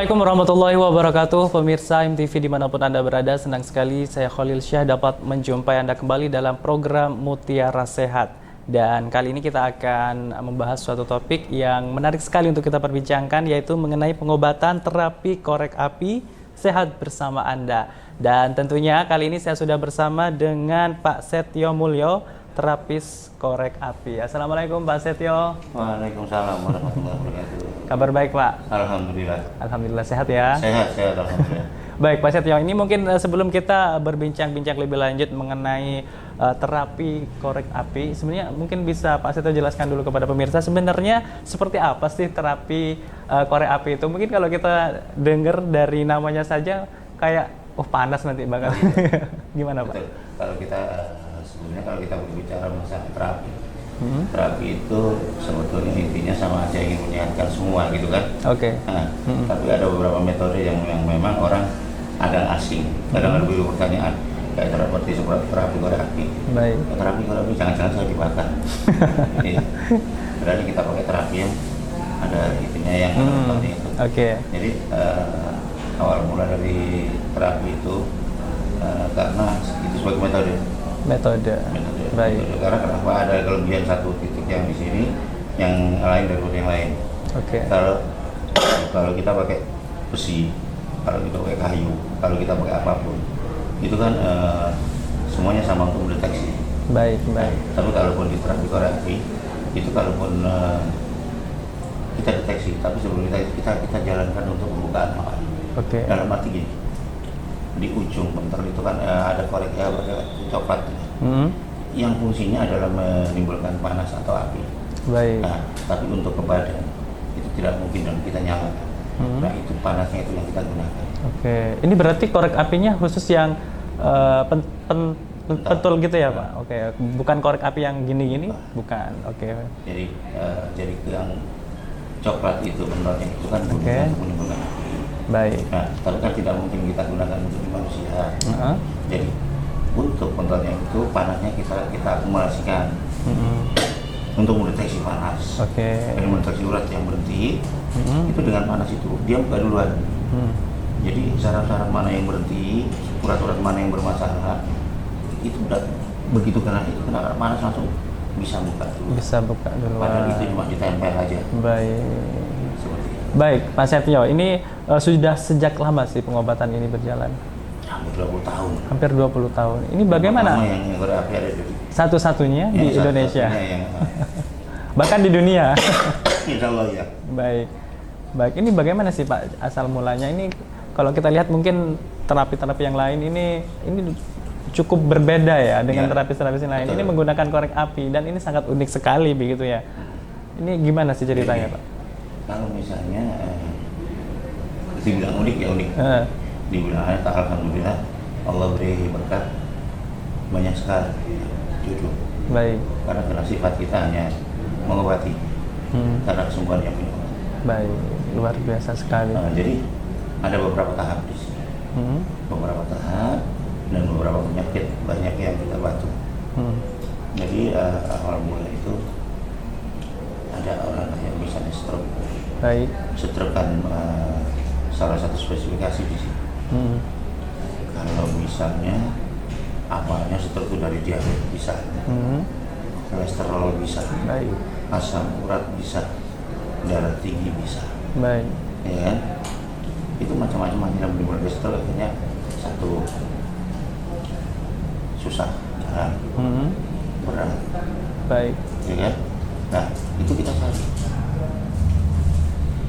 Assalamualaikum warahmatullahi wabarakatuh. Pemirsa MTV dimanapun Anda berada, senang sekali saya Khalil Syah dapat menjumpai Anda kembali dalam program Mutiara Sehat. Dan kali ini kita akan membahas suatu topik yang menarik sekali untuk kita perbincangkan, yaitu mengenai pengobatan terapi korek api sehat bersama Anda. Dan tentunya kali ini saya sudah bersama dengan Pak Setio Mulyo, terapis korek api. Assalamualaikum Pak Setio. Waalaikumsalam warahmatullahi wabarakatuh. Kabar baik Pak? Alhamdulillah. Alhamdulillah sehat ya? Sehat alhamdulillah. Baik Pak Setio, ini mungkin sebelum kita berbincang-bincang lebih lanjut mengenai terapi korek api, sebenarnya mungkin bisa Pak Setio jelaskan dulu kepada pemirsa sebenarnya seperti apa sih terapi korek api itu? Mungkin kalau kita dengar dari namanya saja kayak panas nanti bakal. Gimana Pak? Betul. Kalau kita sebenarnya kalau kita berbicara masalah terapi, terapi itu sebetulnya intinya sama aja ingin menyehatkan semua gitu kan. Oke. Nah, tapi ada beberapa metode yang memang orang agak asing, kadang lebih pertanyaan kayak seperti terapi korek api. Baik. Terapi korek api jangan-jangan saya dibakar. Iya. Berarti kita pakai terapi yang ada itunya yang seperti itu. Oke. Jadi awal mula dari terapi itu karena itu sebagai Metode. Baik. Karena kenapa ada kelebihan satu titik yang di sini, yang lain daripada yang lain. Oke. Kalau kita pakai besi, kalau kita pakai kayu, kalau kita pakai apapun, itu kan semuanya sama untuk mendeteksi. Baik. Tapi kalaupun di terapi korek api, itu kalaupun kita deteksi, tapi sebelum kita jalankan untuk pembukaan mata. Oke. Dalam arti gini, di ujung bentar itu kan ada korek coklat yang fungsinya adalah menimbulkan panas atau api. Baik. Nah, tapi untuk ke badan itu tidak mungkin dan kita nyalakan. Nah, itu panasnya itu yang kita gunakan. Oke. Ini berarti korek apinya khusus yang pentul gitu ya Pak? Oke. Bukan korek api yang gini-gini? Bukan. Oke. Jadi yang coklat itu bentarnya itu kan untuk menimbulkan api. Baik. Nah, tapi kan tidak mungkin kita gunakan untuk di manusia. Jadi untuk bentarnya itu panasnya kita akumulasikan untuk mendeteksi panas. Oke. Jadi mendeteksi urat yang berhenti itu dengan panas itu dia buka duluan. Jadi saraf-saraf mana yang berhenti, urat-urat mana yang bermasalah, itu udah begitu kena panas langsung bisa buka dulu. Bisa buka duluan. Padahal itu cuma ditempel aja. Baik. Seperti itu. Baik, Pak Setio, ini sudah sejak lama sih pengobatan ini berjalan? Hampir 20 tahun. Hampir 20 tahun. Ini bagaimana? Yang korek api ada di Satu-satunya di Indonesia. yang Bahkan di dunia. Insya Allah ya. Baik. Ini bagaimana sih Pak asal mulanya? Ini kalau kita lihat mungkin terapi-terapi yang lain ini cukup berbeda ya dengan terapi-terapi yang lain. Betul. Ini menggunakan korek api dan ini sangat unik sekali begitu ya. Ini gimana sih ceritanya Pak? Kalau misalnya dibilang unik ya unik. Dibilang alhamdulillah Allah beri berkat banyak sekali jujur. Baik. Karena sifat kita hanya mengobati. Karena kesungguhan yang punya. Baik, luar biasa sekali. Jadi ada beberapa tahap di sini. Beberapa tahap dan beberapa penyakit banyak yang kita bantu. Jadi awal mula itu ada orang yang misalnya stroke. Baik. Stroke kan salah satu spesifikasi di sini. Kalau misalnya awalnya stroke itu dari diabetes bisa, kolesterol bisa, baik, asam urat bisa, darah tinggi bisa, baik, ya kan? Itu macam-macam yang menimbulkan stroke akhirnya satu susah jalan, berat, baik, ya kan? Nah itu kita cari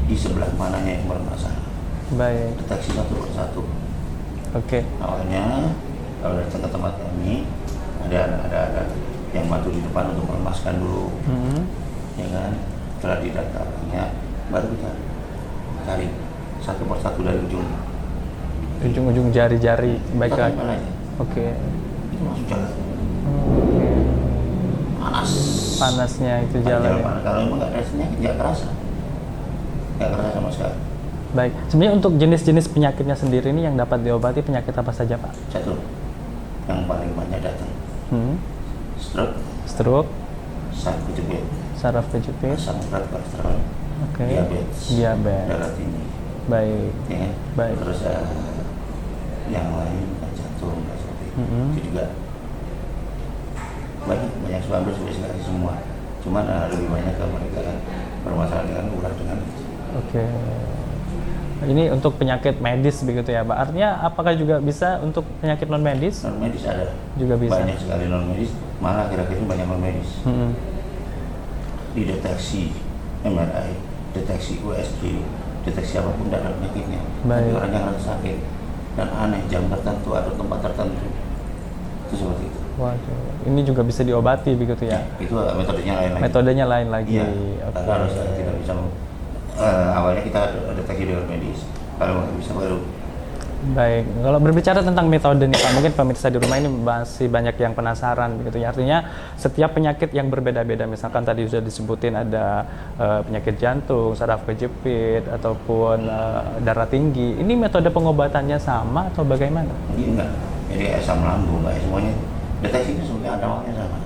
di sebelah mananya yang bermasalah. Baik. Deteksi satu persatu. Oke. Awalnya kalau datang ke tempat kami ada yang bantu di depan untuk melemaskan dulu, ya kan? Setelah didatangnya baru kita cari satu persatu dari ujung jari-jari baik lagi. Oke. Itu masuk jalan. Panas. Panasnya itu jalan. Kalau emang nggak rasanya nggak kerasa sama sekali. Baik, sebenarnya untuk jenis-jenis penyakitnya sendiri ini yang dapat diobati penyakit apa saja Pak? Satu, yang paling banyak datang, stroke, saraf kejepit, asam urat, kolesterol, diabetes, darah tinggi, Baik. ya kan? Baik. Terus yang lain kan jantung, seperti itu. Itu juga banyak suami spesialis semua. Cuman lebih banyak ke mereka kan bermasalah dengan urat dengan Oke. Ini untuk penyakit medis begitu ya, Pak. Artinya apakah juga bisa untuk penyakit non medis? non medis ada. Juga bisa. Banyak sekali non medis, malah kira-kira banyak non medis. Dideteksi MRI, deteksi USG, deteksi apapun tidak ada penyakitnya. Tapi Baik. orangnya ngerasa sakit dan aneh jam tertentu atau tempat tertentu. Itu seperti itu. Waduh, ini juga bisa diobati begitu ya? Itu metodenya lain lagi. Metodenya lain lagi. Iya, Oke. harus tidak bisa. Awalnya kita deteksi dengan medis, kalau nggak bisa baru. Baik, kalau berbicara tentang metode nih Pak, mungkin pemirsa di rumah ini masih banyak yang penasaran begitu ya. Artinya setiap penyakit yang berbeda-beda, misalkan tadi sudah disebutin ada penyakit jantung, saraf kejepit, ataupun darah tinggi. Ini metode pengobatannya sama atau bagaimana? Ini enggak, jadi asam lambung, enggak semuanya. Deteksinya sebenarnya ada awalnya sama.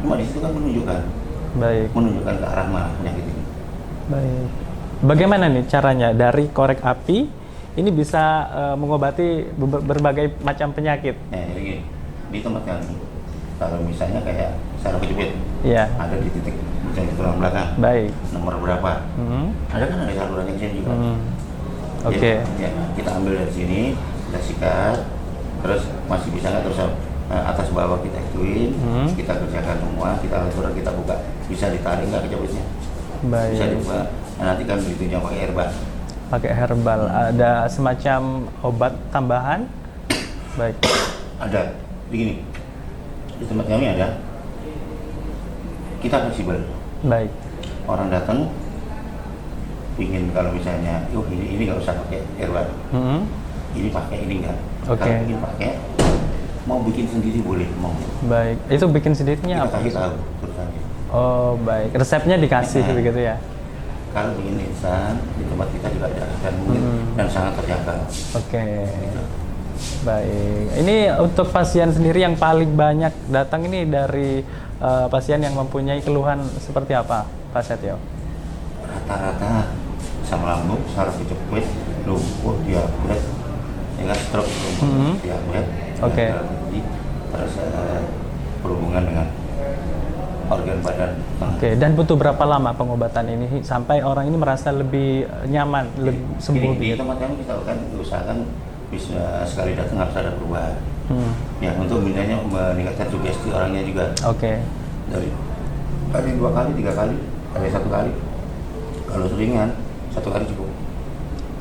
Cuma di situ kan Baik. menunjukkan ke arah mana penyakit ini. Baik. Bagaimana nih caranya dari korek api ini bisa mengobati berbagai macam penyakit? Nah, jadi gini, di tempat kami, kalau misalnya kayak saraf kejepit, Iya. ada di titik misalnya tulang belakang, Baik. nomor berapa? Ada kan ada salurannya ke sini juga. Oke. Ya, kita ambil dari sini, kita sikat, terus masih bisa nggak terus atas bawah kita ituin, kita kerjakan semua, kita atur, kita buka, bisa ditarik nggak kejepitnya? Baik. Bisa dibuka. Nah, nanti kan begitu pakai herbal. Pakai herbal. Ada semacam obat tambahan? Baik. Ada, begini, di tempat kami ada, kita fleksibel. Baik. Orang datang, ingin kalau misalnya, yuk ini nggak usah pakai herbal, ini pakai ini enggak. Oke. Kalau ingin pakai, mau bikin sendiri boleh, mau. Baik. Itu bikin sendirinya Kita apa? kasih tahu tulisannya. Oh, baik. Resepnya dikasih begitu ya? Kalau ingin instan, di tempat kita juga ada dan mungkin dan sangat terjangkau. Oke. Baik. Ini untuk pasien sendiri yang paling banyak datang ini dari pasien yang mempunyai keluhan seperti apa, Pak Setio? Rata-rata asam lambung, saraf kejepit, lumpuh, diabetes, ya kan, stroke, diabetes, Oke. terus berhubungan dengan organ badan. Oke, dan butuh berapa lama pengobatan ini sampai orang ini merasa lebih nyaman, lebih sembuh Di gitu? tempat kami kita akan usahakan bisa sekali datang harus ada perubahan. Ya, untuk misalnya meningkatkan sugesti orangnya juga. Oke. Dari kali 2 kali, 3 kali, ada 1 kali. Kalau ringan, 1 kali cukup.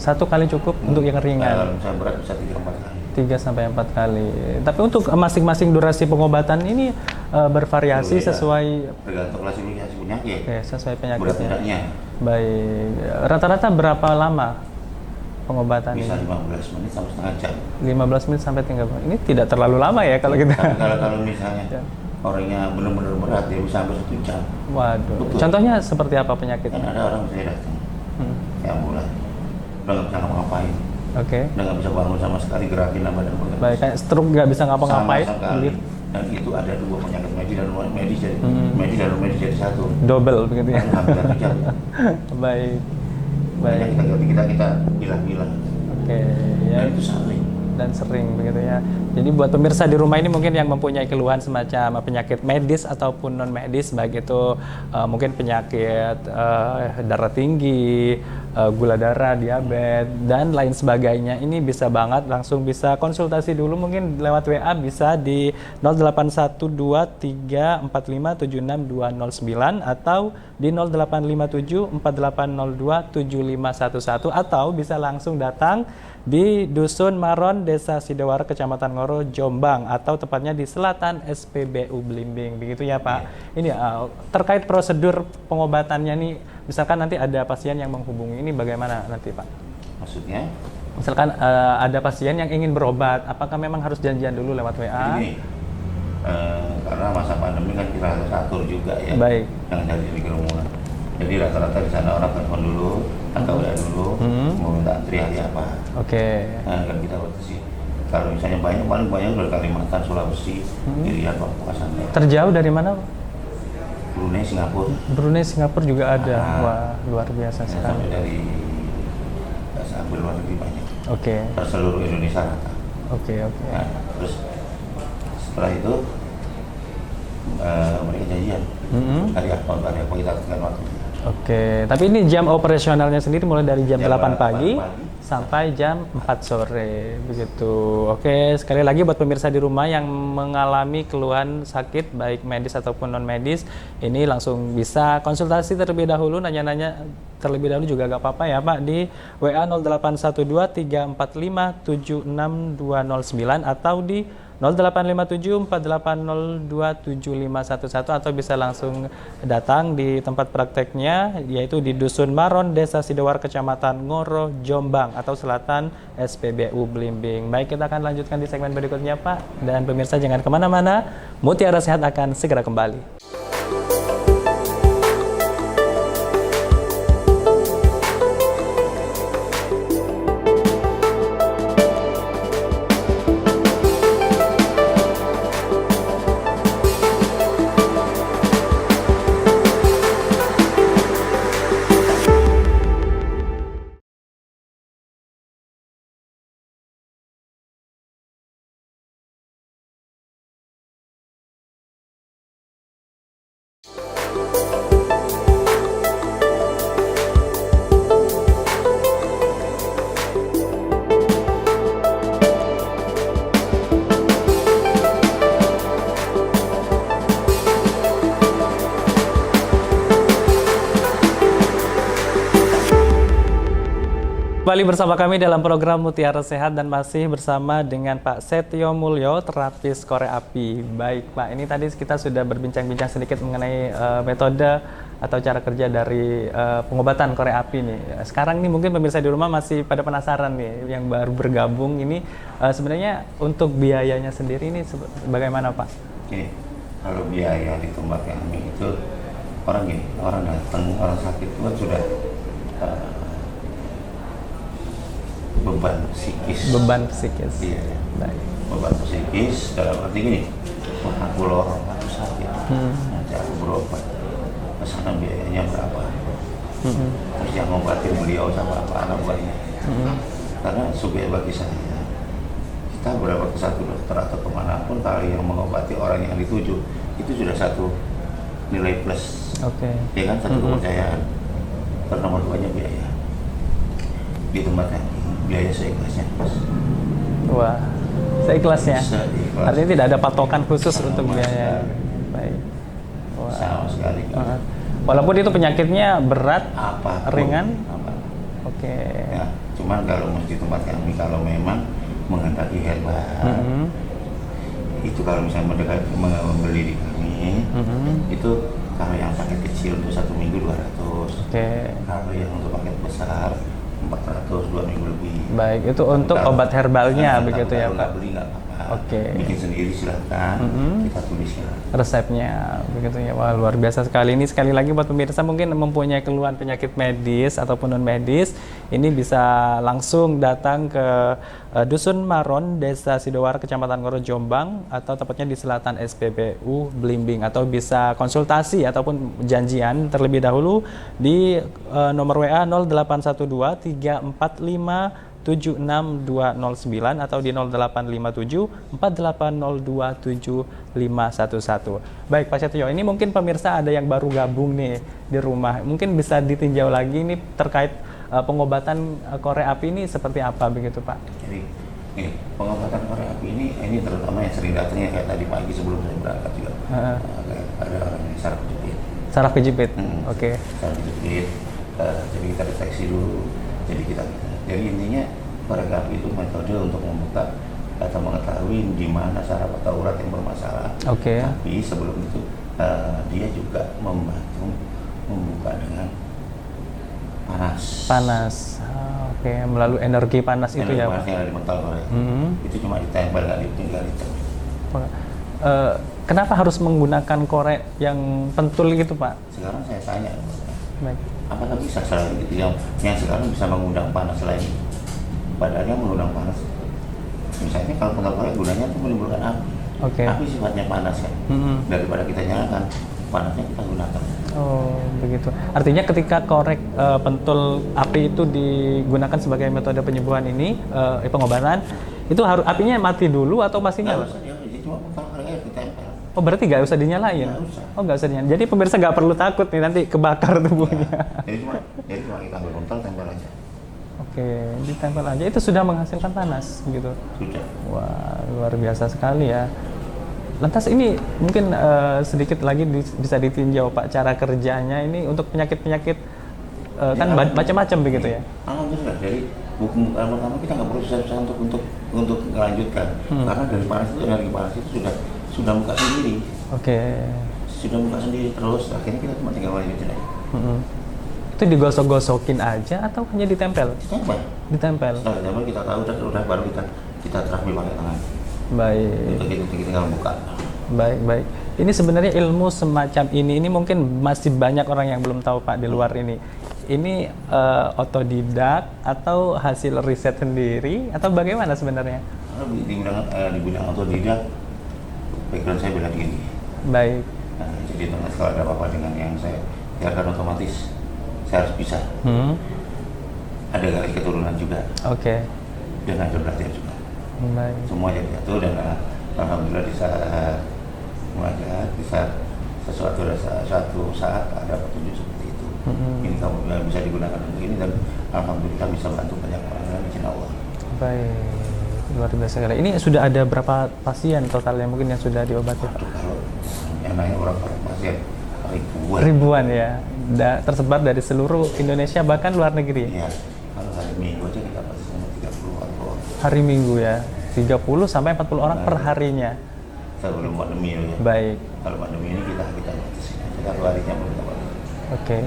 1 kali cukup untuk yang ringan. Kalau misalnya berat bisa 3-4 kali. 3-4 kali. Tapi untuk masing-masing durasi pengobatan ini bervariasi Iya. sesuai Tergantung klasifikasi penyakit. Oke, sesuai Berat penyakitnya. tidaknya Baik. Rata-rata berapa lama pengobatan bisa ini? 15 menit sampai setengah jam. 15 menit sampai 30 menit. Ini tidak terlalu lama ya kalau kita. Tapi kalau misalnya Ya. orangnya benar-benar berat, dia bisa sampai 1 jam. Waduh. Betul. Contohnya seperti apa Kan penyakitnya? ada orang misalnya datang, ya mulai, udah nggak bisa ngapa-ngapain, Oke. udah nggak bisa bangun sama sekali, gerakin badan. Baik, kayak stroke nggak bisa ngapa-ngapain. Sama sekali. Begitu. Dan itu ada 2 penyakit medis dan non medis jadi medis dan non medis jadi 1. Double begitu ya. Hampir 1 jam. Baik. Banyak Baik. kita bilang-bilang. Oke, ya. Dan itu sering. Dan sering begitu ya. Jadi buat pemirsa di rumah ini mungkin yang mempunyai keluhan semacam penyakit medis ataupun non medis, baik itu mungkin penyakit darah tinggi, gula darah, diabetes dan lain sebagainya, ini bisa banget langsung bisa konsultasi dulu, mungkin lewat WA bisa di 081234576209 atau di 085748027511 atau bisa langsung datang di Dusun Maron, Desa Sidewara, Kecamatan Ngoro, Jombang, atau tepatnya di Selatan SPBU Blimbing, begitu ya Pak. Ini terkait prosedur pengobatannya nih, misalkan nanti ada pasien yang menghubungi, ini bagaimana nanti Pak? Maksudnya? Misalkan ada pasien yang ingin berobat, apakah memang harus janjian dulu lewat WA? Jadi gini, karena masa pandemi kan kita harus atur juga ya. Baik. Jangan jadi kerumunan. Jadi rata-rata di sana orang telepon dulu atau WA dulu, mau minta antri hari apa. Oke. Nah, kan kita batasi. Kalau misalnya paling banyak dari Kalimantan, Sulawesi, Irian, Papua sampai Terjauh dari mana? Brunei, Singapura. Brunei, Singapura juga ada. Wah, luar biasa Ya, sekali. sampai dari sambil luar negeri banyak. Oke. Seluruh Indonesia rata. Oke. Nah, terus setelah itu mereka janjian hari apa kita tentukan waktu. Oke, tapi ini jam operasionalnya sendiri mulai dari jam 8 pagi sampai jam 4 sore, begitu. Oke, sekali lagi buat pemirsa di rumah yang mengalami keluhan sakit, baik medis ataupun non-medis, ini langsung bisa konsultasi terlebih dahulu, nanya-nanya terlebih dahulu juga gak apa-apa ya Pak, di WA 0812 345 76209 atau di 085748027511 atau bisa langsung datang di tempat prakteknya yaitu di Dusun Maron, Desa Sidowar, Kecamatan Ngoro, Jombang atau Selatan SPBU Blimbing. Baik, kita akan lanjutkan di segmen berikutnya Pak, dan pemirsa jangan kemana-mana, Mutiara Sehat akan segera kembali. Kembali bersama kami dalam program Mutiara Sehat dan masih bersama dengan Pak Setio Mulyo, terapis korek api. Baik Pak, ini tadi kita sudah berbincang-bincang sedikit mengenai metode atau cara kerja dari pengobatan korek api nih. Sekarang nih mungkin pemirsa di rumah masih pada penasaran nih, yang baru bergabung ini sebenarnya untuk biayanya sendiri ini bagaimana Pak? Oke, kalau biaya di tempat kami itu orang datang, orang sakit itu kan sudah beban psikis. Iya. Baik. Beban psikis dalam arti gini, aku lorong, aku sakit, nanti aku berobat, kesana biayanya berapa? Terus yang ngobatin beliau sama anak buahnya. Karena supaya bagi saya, kita berapa ke satu dokter atau kemanapun, kalau yang mengobati orang yang dituju itu sudah satu nilai plus. Oke. Ya kan, satu kepercayaan. Karena nomor duanya biaya. Di tempat yang biaya seikhlasnya Mas. Wah, seikhlasnya? Seikhlas. Artinya tidak ada patokan khusus untuk biaya. Baik. Wah. Sama sekali. Walaupun itu penyakitnya berat, ringan? Oke. Ya, cuman kalau di tempat kami, kalau memang menghendaki herbal, itu kalau misalnya membeli di kami, itu kalau yang paket kecil untuk 1 minggu 200. Oke. Kalau yang untuk paket besar 400, 2 minggu lebih. Baik, itu untuk obat herbalnya begitu ya Pak? Beli nggak apa-apa. Oke. Bikin sendiri silahkan, kita tuliskan Resepnya begitu ya. Wah, luar biasa sekali. Ini sekali lagi buat pemirsa mungkin mempunyai keluhan penyakit medis ataupun non medis, ini bisa langsung datang ke Dusun Maron, Desa Sidowar, Kecamatan Ngoro, Jombang, atau tepatnya di Selatan SPBU Blimbing, atau bisa konsultasi ataupun janjian terlebih dahulu di nomor WA 0812 345 76209 atau di 0857 4802 7511. Baik Pak Setio, ini mungkin pemirsa ada yang baru gabung nih di rumah, mungkin bisa ditinjau lagi ini terkait pengobatan korek api ini seperti apa begitu Pak? Jadi pengobatan korek api ini terutama yang sering datangnya kayak tadi pagi sebelum saya berangkat juga ada orang yang saraf kejepit. Saraf kejepit, oke. Saraf kejepit, jadi kita deteksi dulu. Jadi intinya korek api itu metode untuk membuka atau mengetahui di mana saraf atau urat yang bermasalah. Oke. Tapi sebelum itu dia juga membantu membuka dengan panas. Oke, melalui energi panas itu ya Pak? Panas yang ada di mental korek. Itu cuma ditempel, nggak ditinggal ditempel. Kenapa harus menggunakan korek yang pentul gitu Pak? Sekarang saya tanya, Baik. apakah bisa selain itu yang sekarang bisa mengundang panas selain padahal yang mengundang panas? Misalnya kalau pentul korek gunanya itu menimbulkan api. Oke. Api sifatnya panas kan. Daripada kita nyalakan, panasnya kita gunakan. Oh begitu. Artinya ketika korek pentul api itu digunakan sebagai metode penyembuhan ini, pengobatan, itu harus apinya mati dulu atau masih nyala? Nggak usah, jadi cuma kalau air ditempel. Oh berarti nggak usah dinyalain? Nggak usah. Oh nggak usah dinyalain. Jadi pemirsa nggak perlu takut nih nanti kebakar tubuhnya. Jadi cuma kita ambil kontol, tempel aja. Oke, ditempel aja. Itu sudah menghasilkan panas gitu. Sudah. Wah, luar biasa sekali ya. Lantas ini mungkin sedikit lagi bisa ditinjau Pak cara kerjanya ini untuk penyakit-penyakit kan macam-macam begitu ya. Alhamdulillah, dari buku pertama kita nggak perlu susah-susah untuk melanjutkan, karena dari panas itu, energi panas itu sudah buka sendiri. Oke. Sudah buka sendiri terus, akhirnya kita cuma tinggal lanjutin aja. Itu digosok-gosokin aja atau hanya ditempel? Ditempel. Ditempel. Setelah ditempel kita tahu udah baru kita terapi pakai tangan. Baik. Itu kita tinggal buka. Baik. Ini sebenarnya ilmu semacam ini mungkin masih banyak orang yang belum tahu Pak di luar ini. Ini otodidak atau hasil riset sendiri atau bagaimana sebenarnya? Di bidang otodidak, background saya bela diri. Baik. Nah, jadi kalau ada apa-apa dengan yang saya biarkan otomatis saya harus bisa. Ada garis keturunan juga. Oke. Dan ada belajar juga. Baik. Semua jadi satu dan alhamdulillah di saat suatu saat ada petunjuk seperti itu. Ini kamu bisa digunakan untuk ini dan alhamdulillah bisa bantu banyak orang dengan izin Allah. Baik. Luar biasa sekali. Ini sudah ada berapa pasien total yang mungkin yang sudah diobati Pak? Kalau yang naik orang pasien Ribuan ya. Tersebar dari seluruh Indonesia bahkan luar negeri. Iya. Kalau hari Minggu aja kita pasti 30 orang. Hari Minggu ya. 30 sampai 40 orang per harinya. Sebelum pandemi ya. Baik. Kalau pandemi ini kita batasi. Satu harinya belum dapat. Oke,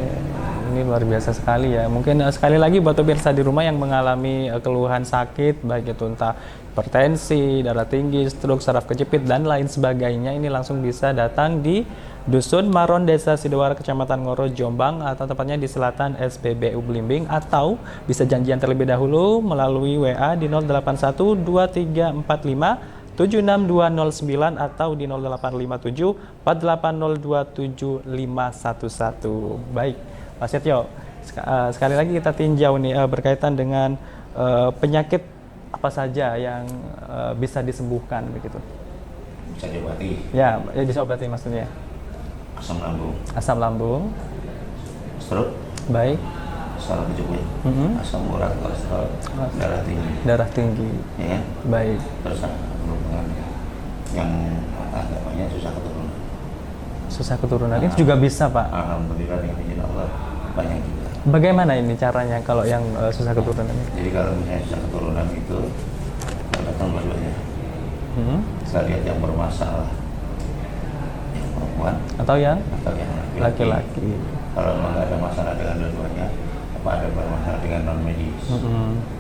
ini luar biasa sekali ya. Mungkin sekali lagi buat pemirsa di rumah yang mengalami keluhan sakit, baik itu entah hipertensi, darah tinggi, stroke, saraf kejepit, dan lain sebagainya, ini langsung bisa datang di Dusun Maron, Desa Sidowara, Kecamatan Ngoro, Jombang, atau tepatnya di Selatan SPBU Blimbing, atau bisa janjian terlebih dahulu melalui WA di 081 2345 76209 atau di 0857 4802 7511. Baik, Pak Setio, sekali lagi kita tinjau nih berkaitan dengan penyakit apa saja yang bisa disembuhkan begitu. Bisa diobati. Ya, bisa obati maksudnya. Asam lambung. Asam lambung. Stroke. Baik. Saraf kejepit. Asam urat, kolesterol, darah tinggi. Darah tinggi. Ya. Baik. Terus yang agamanya susah keturunan. Susah keturunan itu juga bisa Pak. Alhamdulillah dengan izin Allah banyak juga. Bagaimana ini caranya kalau yang susah keturunan ini? Jadi kalau misalnya susah keturunan itu datang dua-duanya. Saya lihat yang bermasalah yang perempuan atau yang laki-laki. Kalau memang nggak ada masalah dengan dua-duanya, apa ada bermasalah dengan non medis?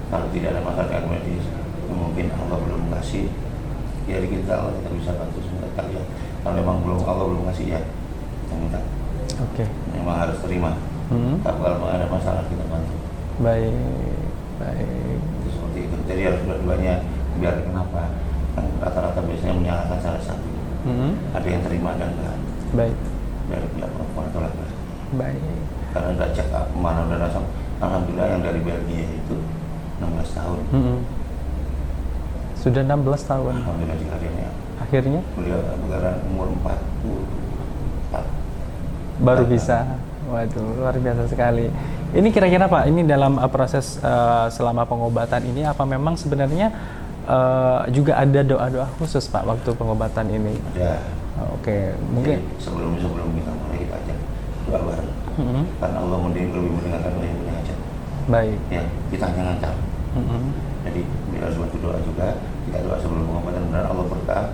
Kalau tidak ada masalah dengan medis, mungkin Allah belum kasih. Ya kita Allah kita bisa bantu semua kalian. Kalau memang Allah belum kasih ya, kita Oke. memang harus terima. Kalau ada masalah kita bantu. Baik. Itu seperti itu. Jadi harus dua-duanya. Biar kenapa? Kan rata-rata biasanya menyalahkan salah satu. Ada yang terima dan enggak. Baik. Dari pihak perempuan atau laki-laki. Baik. Karena udah cek mana udah rasa. Alhamdulillah yang dari Belgia itu 16 tahun. Sudah 16 tahun. Alhamdulillah Akhirnya? Beliau negara umur 44. Baru bisa. Waduh, luar biasa sekali. Ini kira-kira Pak, ini dalam proses selama pengobatan ini apa memang sebenarnya juga ada doa-doa khusus Pak waktu pengobatan ini? Ada. Oke, mungkin sebelum kita mulai kita ajak doa bareng. Karena Allah lebih mendengarkan oleh yang punya hajat. Baik. Ya, kita hanya ngantar. Jadi bila harus bantu doa juga, kita doa sebelum pengobatan benar Allah berkah,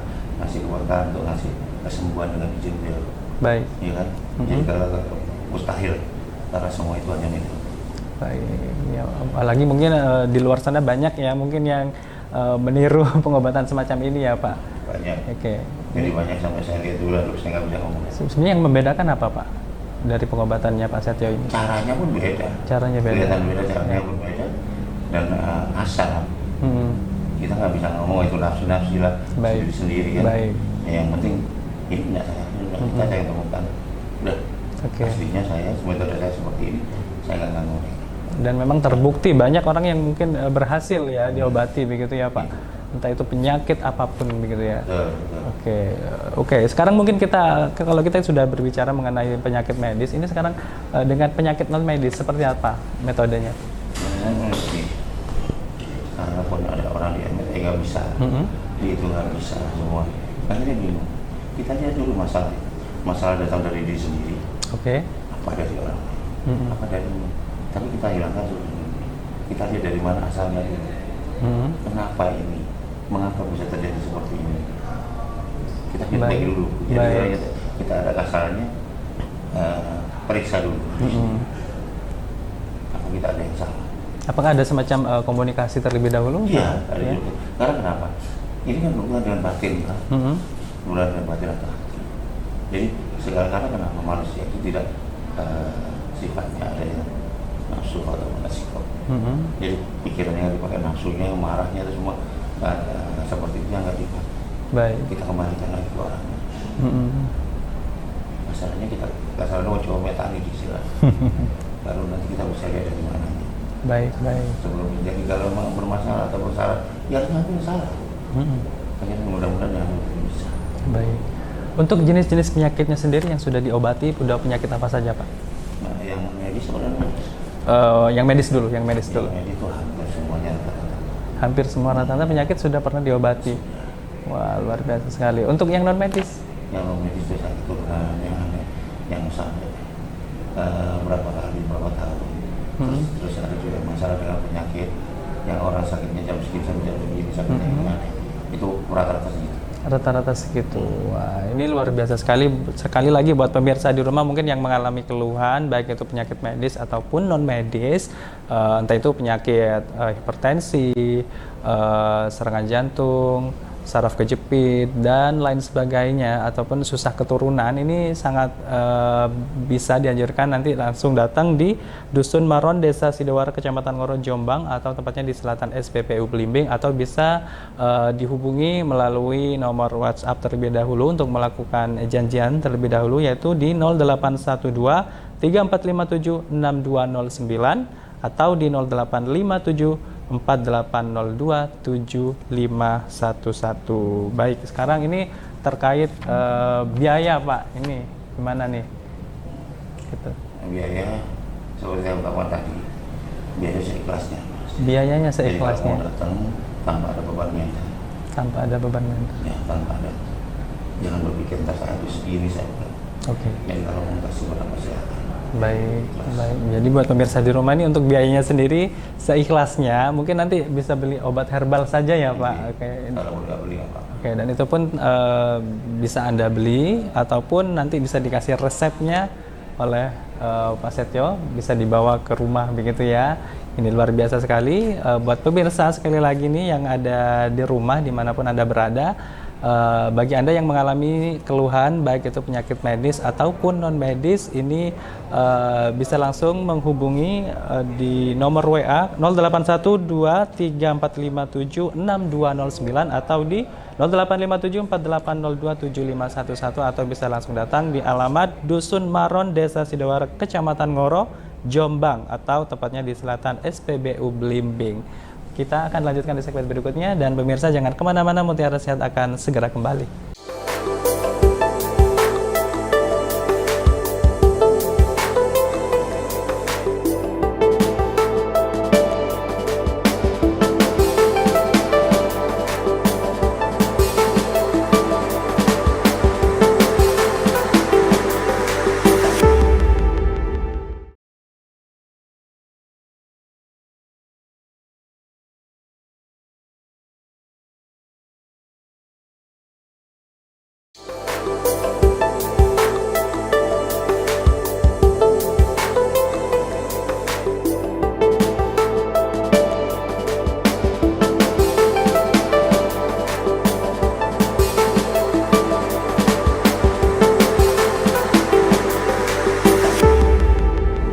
ngasih keberkahan untuk ngasih kesembuhan dengan izin beliau. Baik. Iya kan? Jadi kalau mustahil, karena semua itu hanya milik. Baik. Ya, apalagi mungkin di luar sana banyak ya mungkin yang meniru pengobatan semacam ini ya Pak. Banyak. Oke. Jadi banyak sampai saya lihat dulu, terus saya nggak bisa ngomong. Sebenarnya yang membedakan apa Pak dari pengobatannya Pak Setio ini? Caranya pun beda. Caranya beda. Kelihatan beda, caranya pun beda. Dan asal. Kita nggak bisa ngomong itu nafsu lah sendiri kan. Baik. Ya, yang penting ini punya saya, kita yang temukan. Udah. Oke. Aslinya saya, metode saya seperti ini, saya nggak ganggu mereka. Dan memang terbukti banyak orang yang mungkin berhasil ya diobati begitu ya Pak. Entah itu penyakit apapun begitu ya. Betul, betul. Oke. Sekarang mungkin kalau kita sudah berbicara mengenai penyakit medis, ini sekarang dengan penyakit non medis seperti apa metodenya? Karena pun ada orang di MRI nggak bisa, di itu nggak bisa semua. Akhirnya bingung. Kita lihat dulu masalah datang dari diri sendiri. Oke. Apa dari orang lain? Apa dari ini? Tapi kita hilangkan dulu. Kita lihat dari mana asalnya ini. Kenapa ini? Mengapa bisa terjadi seperti ini? Kita feedback dulu. Jadi kita ada kasarnya, periksa dulu. Apa kita ada yang salah? Apakah ada semacam komunikasi terlebih dahulu? Iya, ada juga. Karena kenapa? Ini kan hubungan dengan batin, kan? Hubungan dengan batin atau hati. Jadi karena kenapa manusia itu tidak sifatnya ada yang nafsu atau sikap. Jadi pikirannya yang dipakai, nafsunya, marahnya itu semua seperti itu yang nggak dipakai. Baik. Kita kembalikan lagi ke orangnya. Masalahnya kita mau coba meta-analisis lah. Baru nanti kita bisa lihat dari mana. Baik. Sebelum jadi kalau memang bermasalah atau bersalah, ya harus ngakuin salah. Akhirnya mudah-mudahan yang bisa. Baik. Untuk jenis-jenis penyakitnya sendiri yang sudah diobati, udah penyakit apa saja Pak? Nah, yang medis sebenarnya Yang medis dulu. Yang medis itu hampir semuanya rata-rata. Hampir semua rata-rata penyakit sudah pernah diobati. Wah, luar biasa sekali. Untuk yang non medis? Yang non medis itu sakit turunan yang sampai berapa tahun. Terus ada juga masalah dengan penyakit yang orang sakitnya jam segini sampai jam segini sakitnya gimana? Itu rata-rata segitu. Rata-rata segitu. Wah, ini luar biasa sekali. Sekali lagi buat pemirsa di rumah mungkin yang mengalami keluhan baik itu penyakit medis ataupun non medis, entah itu penyakit hipertensi, serangan jantung, saraf kejepit dan lain sebagainya ataupun susah keturunan, ini sangat bisa dianjurkan nanti langsung datang di Dusun Maron, Desa Sidowara, Kecamatan Ngoro, Jombang, atau tepatnya di Selatan SPPU Belimbing, atau bisa dihubungi melalui nomor WhatsApp terlebih dahulu untuk melakukan janjian terlebih dahulu, yaitu di 0812 3457 6209 atau di 0857 4802 7511. Baik, sekarang ini terkait biaya Pak, ini gimana nih? Gitu. Biaya seperti yang utama tadi, biaya seikhlasnya. Biayanya Jadi seikhlasnya. kalau mau datang tanpa ada beban mental. Tanpa ada beban mental. Ya, tanpa ada. Jangan berpikir entar saya habis segini saya udah. Oke. Jadi kalau mau kasih berapa silakan. Baik. Jadi buat pemirsa di rumah ini untuk biayanya sendiri seikhlasnya, mungkin nanti bisa beli obat herbal saja ya Pak. Oke. Kalau udah beli apa? Oke, dan itu pun bisa Anda beli ataupun nanti bisa dikasih resepnya oleh Pak Setio, bisa dibawa ke rumah begitu ya. Ini luar biasa sekali. Buat pemirsa sekali lagi nih yang ada di rumah dimanapun Anda berada, bagi Anda yang mengalami keluhan baik itu penyakit medis ataupun non medis, ini bisa langsung menghubungi di nomor WA 081234576209 atau di 085748027511 atau bisa langsung datang di alamat Dusun Maron, Desa Sidowara, Kecamatan Ngoro, Jombang, atau tepatnya di Selatan SPBU Belimbing. Kita akan lanjutkan di segmen berikutnya, dan pemirsa jangan kemana-mana, Mutiara Sehat akan segera kembali.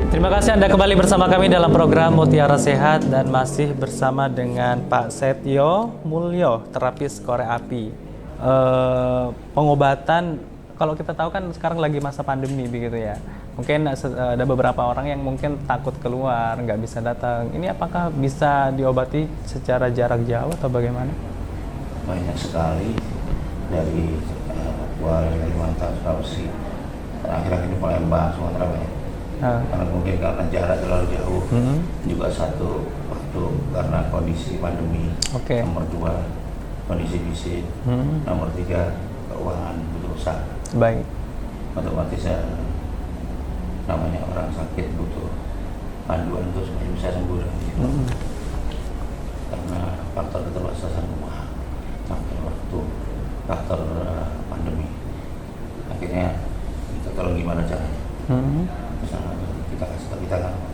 Terima kasih Anda kembali bersama kami dalam program Mutiara Sehat, dan masih bersama dengan Pak Setio Mulyo, terapis korek api. Pengobatan, kalau kita tahu kan sekarang lagi masa pandemi begitu ya. Mungkin ada beberapa orang yang mungkin takut keluar, nggak bisa datang. Ini apakah bisa diobati secara jarak jauh atau bagaimana? Banyak sekali dari Papua, Kalimantan, Sulawesi, akhir-akhir ini Palembang, Sumatera banyak. Karena mungkin karena jarak terlalu jauh, juga satu waktu karena kondisi pandemi. Nomor 2 kondisi fisik, nomor 3 keuangan butuh usaha. Baik. Otomatis namanya orang sakit butuh panduan untuk supaya bisa sembuh dari itu. Karena faktor keterbatasan uang, faktor waktu, faktor pandemi. Akhirnya kita tolong gimana caranya. Kita kasih tahu,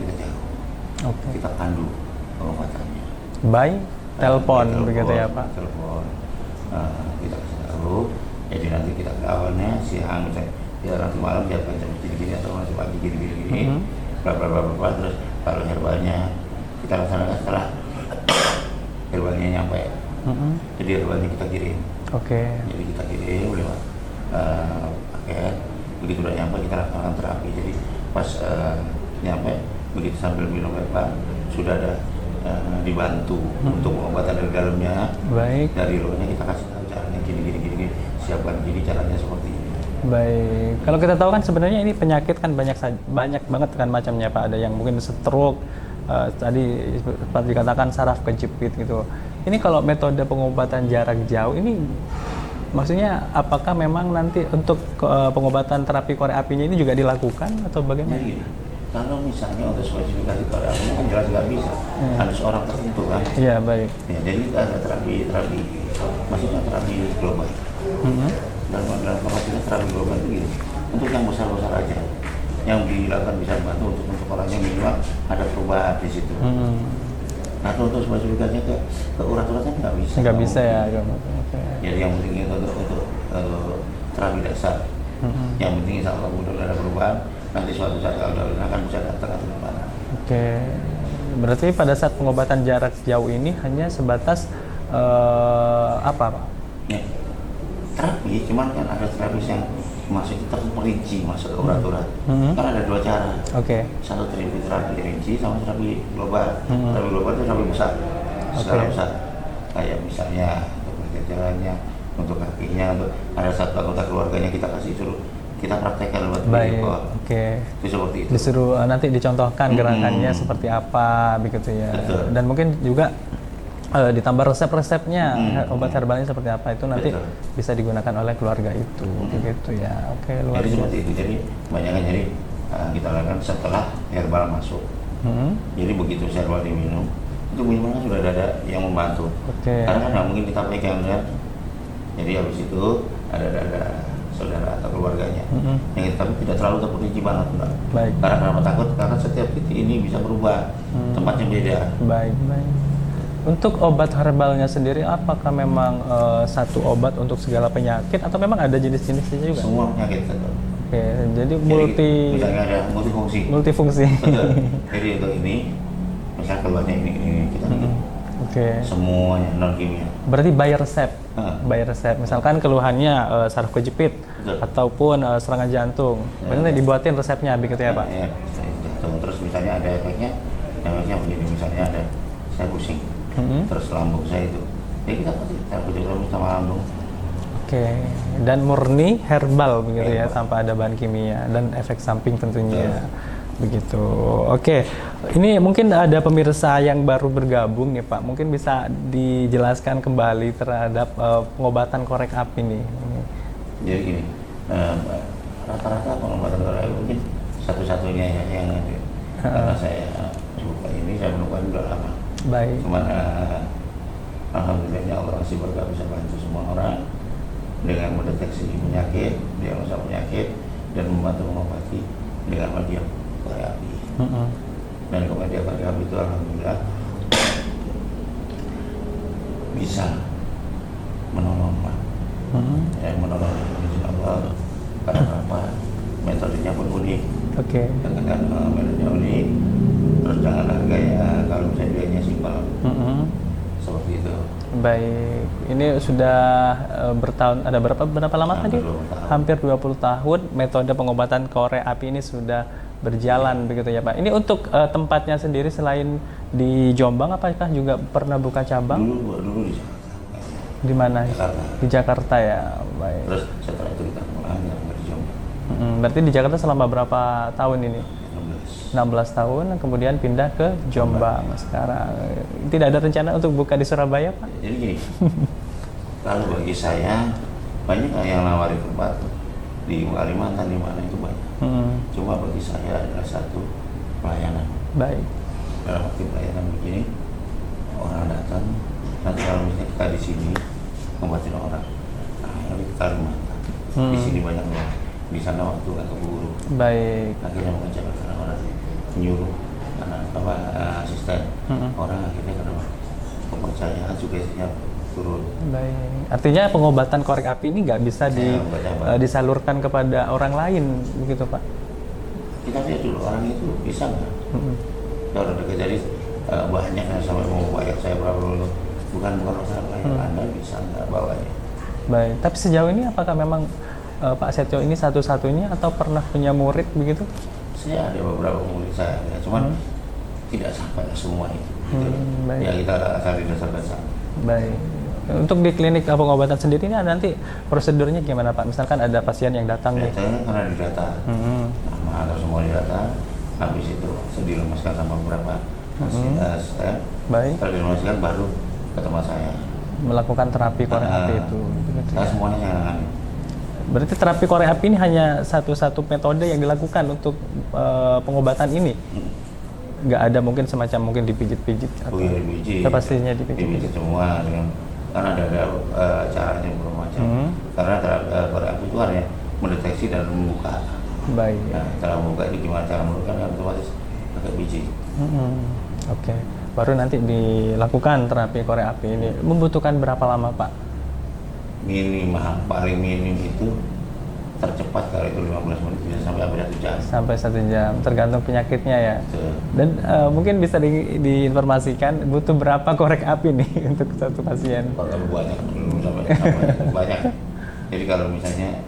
kita jauh. Kita pandu pengobatannya. By telepon begitu ya Pak. Telepon. Kita kasih tahu. Jadi nanti kita ke awalnya siang misalnya, ya nanti malam jam gini-gini atau nanti pagi gini-gini, bla terus kalau herbalnya kita laksanakan setelah herbalnya nyampe. Jadi herbalnya kita kirim. Jadi kita kirim lewat paket. Begitu udah nyampe kita laksanakan terapi. Jadi pas nyampe begitu sambil minum herbal sudah ada dibantu untuk pengobatan dari dalamnya. Baik. Dari luarnya kita kasih tahu caranya gini, siapkan gini caranya seperti ini. Baik. Kalau kita tahu kan sebenarnya ini penyakit kan banyak banget kan macamnya Pak. Ada yang mungkin stroke, tadi seperti dikatakan saraf kejepit gitu. Ini kalau metode pengobatan jarak jauh ini maksudnya apakah memang nanti untuk pengobatan terapi korek apinya ini juga dilakukan atau bagaimana? Jadi, kalau misalnya untuk spesifikasi korek apinya kan jelas nggak bisa. Ada seorang tertentu kan. Iya, baik. Ya, jadi kita ada terapi, maksudnya terapi global. Dalam kapasitas terapi global itu gini, untuk yang besar-besar aja, yang dilakukan bisa bantu untuk orangnya minimal ada perubahan di situ. Nah, untuk spesifikasinya ke urat-uratnya nggak bisa. Nggak bisa ya. Jadi yang penting itu untuk terapi dasar. Yang penting kalau udah ada perubahan, nanti suatu saat kalau udah akan bisa datang atau gimana. Berarti pada saat pengobatan jarak jauh ini hanya sebatas apa Pak? Ya, terapi, cuman kan ada terapis yang masuk itu terperinci masuk ke urat-urat. Kan ada 2 cara. Satu terapi rinci sama terapi global. Terapi global itu terapi besar, skala besar. Kayak misalnya untuk jalannya, untuk kakinya, untuk ada satu anggota keluarganya kita kasih suruh kita praktekkan buat video. Itu seperti itu. Disuruh nanti dicontohkan gerakannya seperti apa begitu ya. Dan mungkin juga ditambah resep-resepnya obat herbalnya seperti apa itu nanti bisa digunakan oleh keluarga itu begitu ya. Luar jadi biasa. seperti itu. Jadi banyaknya kita lakukan setelah herbal masuk. Jadi begitu herbal diminum itu minimal sudah ada yang membantu. Karena kan nggak mungkin kita pegang kan. Jadi habis itu ada saudara atau keluarganya yang kita, tapi tidak terlalu terperinci banget enggak. Karena kenapa takut? Karena setiap titik ini bisa berubah, tempatnya beda. Baik. Untuk obat herbalnya sendiri, apakah memang satu obat untuk segala penyakit atau memang ada jenis-jenisnya juga? Semua penyakit betul. Jadi misalnya ada multifungsi. Betul. Jadi untuk ini, misalnya keluarnya ini kita semuanya non kimia. Berarti by resep. Misalkan keluhannya saraf kejepit ataupun serangan jantung, berarti dibuatin resepnya begitu ya Pak? Iya. Terus misalnya ada efeknya begini, misalnya ada saya pusing. Terus lambung saya itu, ya kita pasti terkejut sama lambung. Dan murni herbal begitu ya, tanpa ada bahan kimia dan efek samping tentunya. Begitu. Ini mungkin ada pemirsa yang baru bergabung nih Pak, mungkin bisa dijelaskan kembali terhadap pengobatan korek api nih. Jadi gini, rata-rata pengobatan korek api mungkin satu-satunya yang ada. Karena saya suka ini, saya menemukan udah lama. Cuman alhamdulillahnya Allah masih berkah bisa bantu semua orang dengan mendeteksi penyakit, diagnosa penyakit, dan membantu mengobati dengan media korek api. Dan media korek api itu alhamdulillah bisa menolong, menolong izin Allah. Karena apa? Metodenya pun unik. Dengan metodenya unik. Terus dengan harganya kalau misalnya biayanya simpel, seperti itu. Baik, ini sudah ada berapa lama tadi? Hampir 20 tahun metode pengobatan korek api ini sudah berjalan begitu ya Pak. Ini untuk tempatnya sendiri selain di Jombang, apakah juga pernah buka cabang? Dulu di Jakarta. Di mana? Jakarta. Di Jakarta ya. Baik. Terus setelah itu kita mulai di Jombang. Berarti di Jakarta selama berapa tahun ini? 16 tahun, kemudian pindah ke Jombang sekarang. Tidak ada rencana untuk buka di Surabaya, Pak? Jadi gini, kalau bagi saya banyak yang nawarin tempat di Kalimantan, di mana itu banyak. Cuma bagi saya adalah satu pelayanan. Baik. Dalam arti pelayanan begini, orang datang, nanti kalau misalnya kita di sini ngobatin orang, nah lebih ke Kalimantan. Di sini banyak orang, di sana waktu nggak keburu. Baik. Akhirnya mengejarkan orang menyuruh asisten orang, akhirnya karena kepercayaan juga isinya turun. Baik. Artinya pengobatan korek api ini nggak bisa disalurkan kepada orang lain, begitu Pak? Kita lihat dulu orang itu bisa nggak? Kalau dekat jadi banyak yang sampai mau bayar saya berapa dulu, bukan masalah bayar, Anda bisa nggak bawanya? Baik. Tapi sejauh ini apakah memang Pak Setio ini satu-satunya atau pernah punya murid begitu? Saya ada beberapa murid saya, ya, cuman tidak sampai semua itu. Gitu. Ya kita cari dasar-dasar. Baik. Untuk di klinik pengobatan sendiri ini nanti prosedurnya gimana Pak? Misalkan ada pasien yang datang nih. Datanya karena didata, nama atau semua didata, habis itu dilemaskan sama beberapa asisten. Baik. Kalau dilemaskan baru ke tempat saya. Melakukan terapi korek api itu. Saya semuanya saya nangani. Berarti terapi korek api ini hanya satu-satu metode yang dilakukan untuk pengobatan ini? Nggak ada mungkin semacam mungkin dipijit-pijit? Oh iya, dipijit. Pastinya Dipijit semua dengan, karena ada caranya bermacam. Karena korek api itu hanya mendeteksi dan membuka. Baik. Nah, cara membuka itu gimana cara membuka, kan otomatis pakai biji. Oke. Baru nanti dilakukan terapi korek api ini. Membutuhkan berapa lama Pak? Minimal, paling minim itu tercepat kalau itu 15 menit bisa sampai 1 jam. Sampai 1 jam, tergantung penyakitnya ya. Betul. Dan mungkin bisa diinformasikan butuh berapa korek api nih untuk satu pasien? Kalau banyak, belum sampai banyak. Jadi kalau misalnya,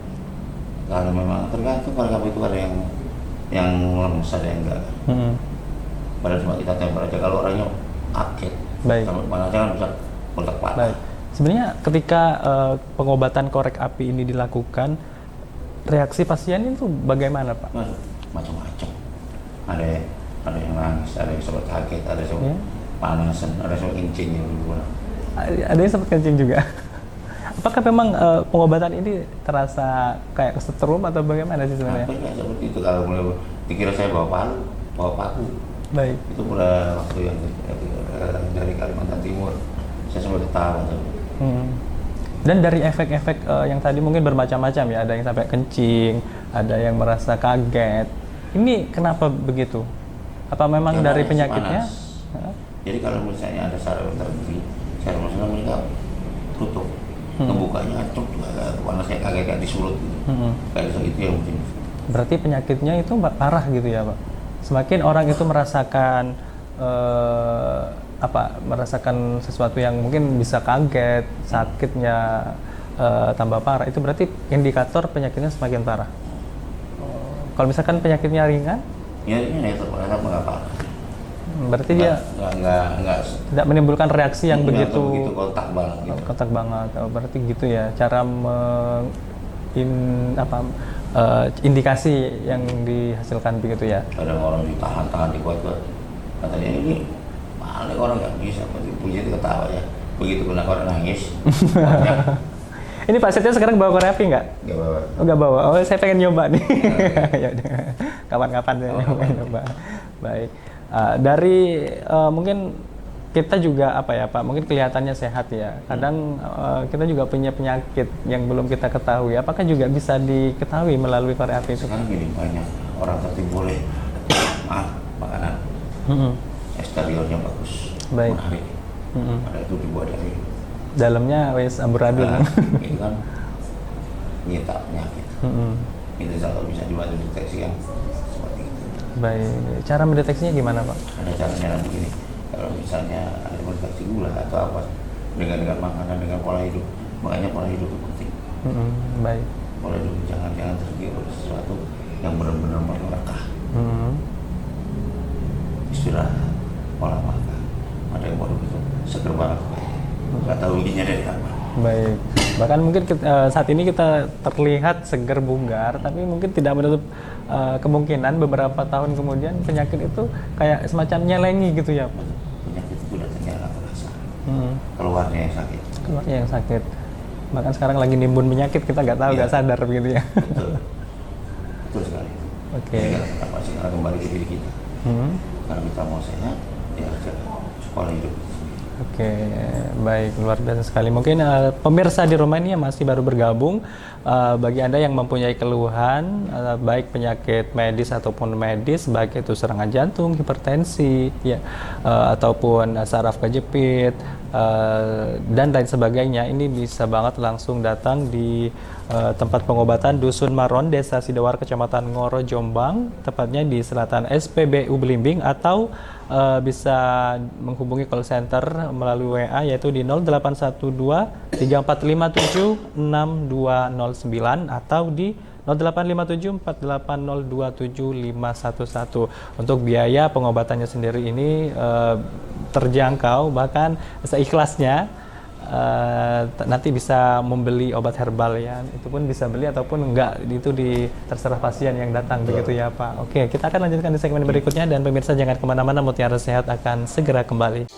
kalau memang tergantung korek api itu ada yang lemes, ada yang enggak. Padahal cuma kita tempel aja, kalau orangnya kaget. Baik. Mana aja kan bisa meledak patah. Baik. Sebenarnya ketika pengobatan korek api ini dilakukan, reaksi pasien itu bagaimana Pak? Macam-macam. Ada yang nangis, ada yang sempat kaget, ada yang panasan, ada yang kencing yang dulu. Ada yang sempat kencing juga. Apakah memang pengobatan ini terasa kayak kesetrum atau bagaimana sih sebenarnya? Apa ya seperti itu, kalau mulai dikira saya bawa paku. Baik. Itu mulai waktu yang dari Kalimantan Timur, saya sempat ketawa. Dan dari efek-efek yang tadi mungkin bermacam-macam ya, ada yang sampai kencing, ada yang merasa kaget. Ini kenapa begitu? Apa memang Karena dari penyakitnya? Jadi kalau misalnya ada saraf terhenti, saraf masalah mereka tutup, ngebukanya acung, panasnya kaget disulut gitu. Kayak itu yang mungkin. Berarti penyakitnya itu parah gitu ya Pak? Semakin orang itu merasakan merasakan sesuatu yang mungkin bisa kaget, sakitnya tambah parah, itu berarti indikator penyakitnya semakin parah. Kalau misalkan penyakitnya ringan, ya ini terparah nggak parah. Berarti dia nggak tidak menimbulkan reaksi yang begitu kontak banget. Gitu. Kontak banget. Oh, berarti gitu ya cara indikasi yang dihasilkan begitu ya. Kadang orang ditahan dikuat-kuat, katanya ini paling orang nggak bisa, puji itu ketawa ya. Begitu kena orang nangis. Ini Pak Setio sekarang bawa korek api nggak? Nggak bawa. Oh, nggak bawa. Oh, saya pengen nyoba nih. Ya udah. Kapan-kapan saya nyoba. Baik. Dari mungkin kita juga Pak, mungkin kelihatannya sehat ya. Kadang kita juga punya penyakit yang belum kita ketahui. Apakah juga bisa diketahui melalui korek api itu? Sekarang gini, banyak orang tertimbul makanan. Eksteriornya bagus, baik. Menarik. Ada itu dibuat dari dalamnya wes amburadul. Itu kan nyita penyakit. Itu kalau bisa dibantu deteksi yang seperti itu. Baik. Cara mendeteksinya gimana Pak? Ada caranya begini. Kalau misalnya ada mendeteksi gula atau apa, dengan makanan, dengan pola hidup. Makanya pola hidup itu penting. Baik. Pola hidup jangan tergiur sesuatu yang benar-benar merekah. Istirahat, pola makan, ada yang baru itu seger banget, nggak tahu bikinnya dari apa. Baik, bahkan mungkin saat ini kita terlihat segar bugar, tapi mungkin tidak menutup kemungkinan beberapa tahun kemudian penyakit itu kayak semacam nyelengi gitu ya Pak? Penyakit itu datangnya nggak terasa, keluarnya yang sakit. Keluarnya yang sakit, bahkan sekarang lagi nimbun penyakit kita nggak tahu, nggak sadar begitu ya? Betul sekali. Oke. Kita pasti akan kembali ke diri kita. Kalau kita mau sehat, ya harus jaga pola hidup. Oke, baik, luar biasa sekali. Mungkin pemirsa di rumah ini yang masih baru bergabung, bagi Anda yang mempunyai keluhan, baik penyakit medis ataupun medis, baik itu serangan jantung, hipertensi, ya, ataupun saraf kejepit, dan lain sebagainya, ini bisa banget langsung datang di tempat pengobatan Dusun Maron, Desa Sidowar, Kecamatan Ngoro, Jombang, tepatnya di Selatan SPBU Belimbing, atau bisa menghubungi call center melalui WA yaitu di 0812 3457 6209 atau di 0857 4802 7511. Untuk biaya pengobatannya sendiri ini terjangkau, bahkan seikhlasnya. Nanti bisa membeli obat herbal ya, itu pun bisa beli ataupun enggak, itu terserah pasien yang datang. Begitu ya Pak. Oke, kita akan lanjutkan di segmen berikutnya, dan pemirsa jangan kemana-mana, Mutiara Sehat akan segera kembali.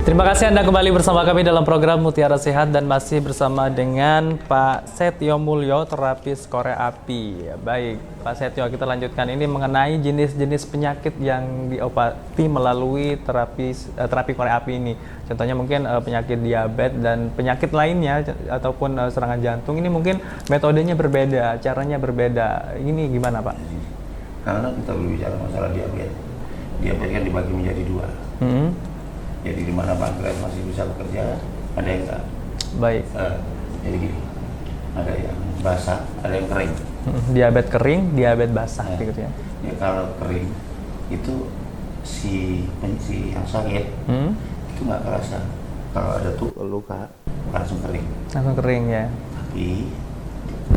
Terima kasih Anda kembali bersama kami dalam program Mutiara Sehat, dan masih bersama dengan Pak Setio Mulyo, terapis korek api. Baik, Pak Setio, kita lanjutkan ini mengenai jenis-jenis penyakit yang diobati melalui terapi korek api ini. Contohnya mungkin penyakit diabetes dan penyakit lainnya ataupun serangan jantung. Ini mungkin metodenya berbeda, caranya berbeda. Ini gimana Pak? Karena kita berbicara masalah diabetes kan dibagi menjadi dua. Jadi di mana pankreas masih bisa bekerja, ada yang enggak. Baik. Jadi gini, ada yang basah, ada yang kering. Diabetes kering, diabetes basah, gitu ya. Ya kalau kering itu si yang sakit itu nggak kerasa. Kalau ada tuh luka langsung kering. Langsung kering ya. Tapi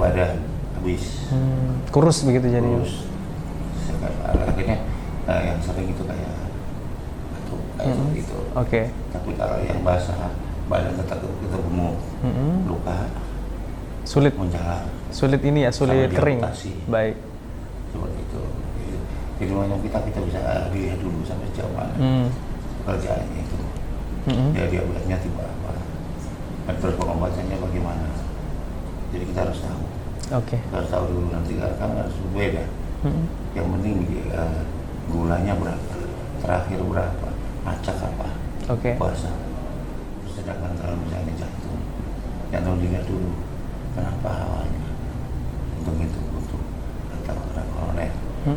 badan habis. Kurus begitu jadi. Kurus. Akhirnya yang sering itu kayak seperti itu. Oke. Tapi kalau yang basah, badan tetap gemuk, luka, sulit menjalar. Sulit ini ya, sulit kering. Baik. Seperti itu. Di rumahnya kita bisa lihat dulu sampai sejauh mana pekerjaannya itu. Diabetesnya tipe apa, dan terus pengobatannya bagaimana. Jadi kita harus tahu. Oke. Kita harus tahu dulu, nanti karena harus berbeda. Yang penting gulanya berapa, terakhir berapa, acak apa, puasa. Sedangkan kalau misalnya jantung dilihat dulu, kenapa awalnya untuk atau karena koroner,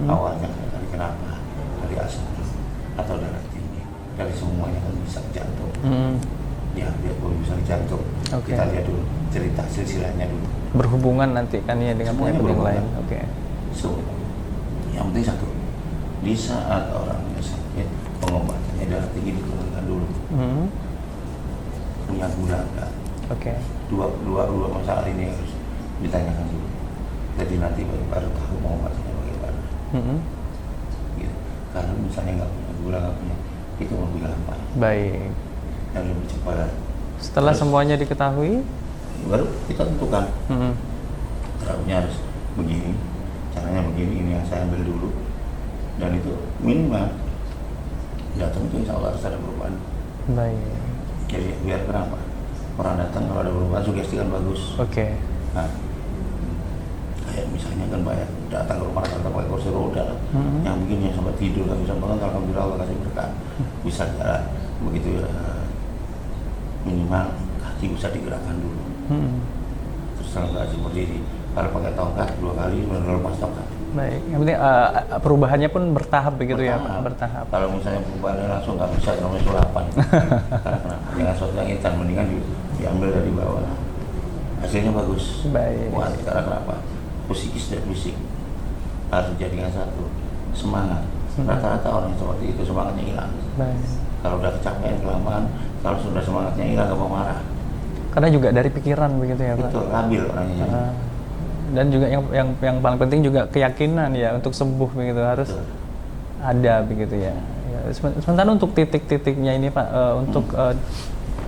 awalnya kenapa dari asam atau darah tinggi, dari semuanya kan bisa ke jantung. Ya biar bisa ke jantung. Kita lihat dulu cerita silsilahnya dulu. Berhubungan nanti kan ya dengan penyakit yang lain. So, yang penting satu, di saat orangnya sakit, pengobatannya darah tinggi diturunkan dulu. Punya gula enggak? Dua masalah ini harus ditanyakan dulu. Jadi nanti baru tahu pengobatannya bagaimana. Gitu. Kalau misalnya nggak punya gula, nggak punya, itu lebih gampang. Baik. Dan lebih cepat. Setelah semuanya diketahui, baru kita tentukan. Terapinya harus begini, caranya begini, ini yang saya ambil dulu, dan itu minimal datang itu insya Allah harus ada perubahan. Baik. Jadi biar kenapa orang datang kalau ada perubahan, sugesti kan bagus. Oke. Nah, kayak misalnya kan banyak datang ke rumah sakit pakai kursi roda, yang begini yang sampai tidur nggak bisa bangun, alhamdulillah Allah kasih berkah, bisa jalan begitu ya, minimal kaki bisa digerakkan dulu. Terus kalau nggak seperti ini, kalau pakai tongkat 2 kali lepas tongkat. Baik, yang penting perubahannya pun bertahap begitu ya Pak? Bertahap. Kalau misalnya perubahannya langsung nggak bisa, namanya sulapan. Karena kenapa? Dengan sesuatu yang instan, mendingan diambil dari bawah. Hasilnya bagus. Baik. Kuat. Karena kenapa? Psikis dan fisik harus dijadikan satu. Semangat. Rata-rata orang yang seperti itu semangatnya hilang. Baik. Kalau udah kecapean kelamaan, kalau sudah semangatnya hilang, nggak mau marah. Karena juga dari pikiran begitu ya Pak? Itu labil orangnya. Dan juga yang paling penting juga keyakinan ya untuk sembuh begitu harus ada begitu ya. Sementara untuk titik-titiknya ini Pak, untuk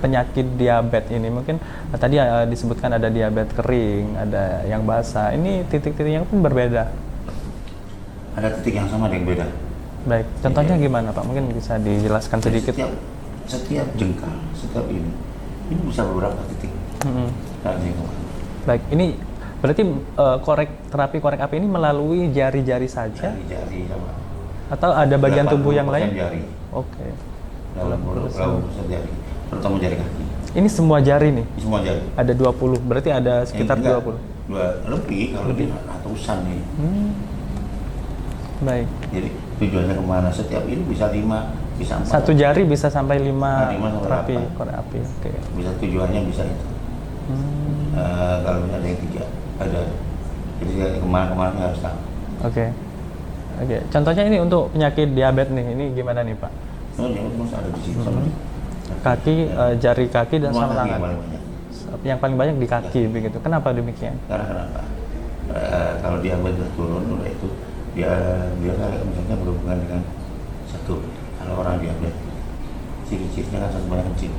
penyakit diabetes ini mungkin tadi disebutkan ada diabetes kering, ada yang basah. Ini titik-titiknya pun berbeda. Ada titik yang sama, ada yang beda. Baik, contohnya gimana Pak? Mungkin bisa dijelaskan sedikit. Setiap jengkal, setiap ini bisa beberapa titik. Baik, ini berarti terapi korek api ini melalui jari-jari saja? Jari-jari sama. Atau ada bagian tubuh yang lain? Jari. Oke. Dalam jari, terutama jari kaki. Ini semua jari nih? Semua jari. Ada 20, berarti ada sekitar 20? Lebih, kalau lebih ratusan nih. Baik. Jadi tujuannya kemana? Setiap ini bisa 5, bisa 4. Satu jari bisa sampai 5 terapi 8. korek api. Oke. Bisa tujuannya bisa itu. Kalau ada yang 3, ada. Jadi kemana-kemana harus tahu. Oke. Contohnya ini untuk penyakit diabetes nih, ini gimana nih Pak? Diabetes ada di sini sama di kaki, jari kaki dan sama tangan. Yang paling banyak di kaki begitu. Kenapa demikian? Karena kenapa? Kalau diabetes turun udah itu dia kayak misalnya berhubungan dengan satu. Kalau orang diabetes, ciri-cirinya kan satu banyak kencing.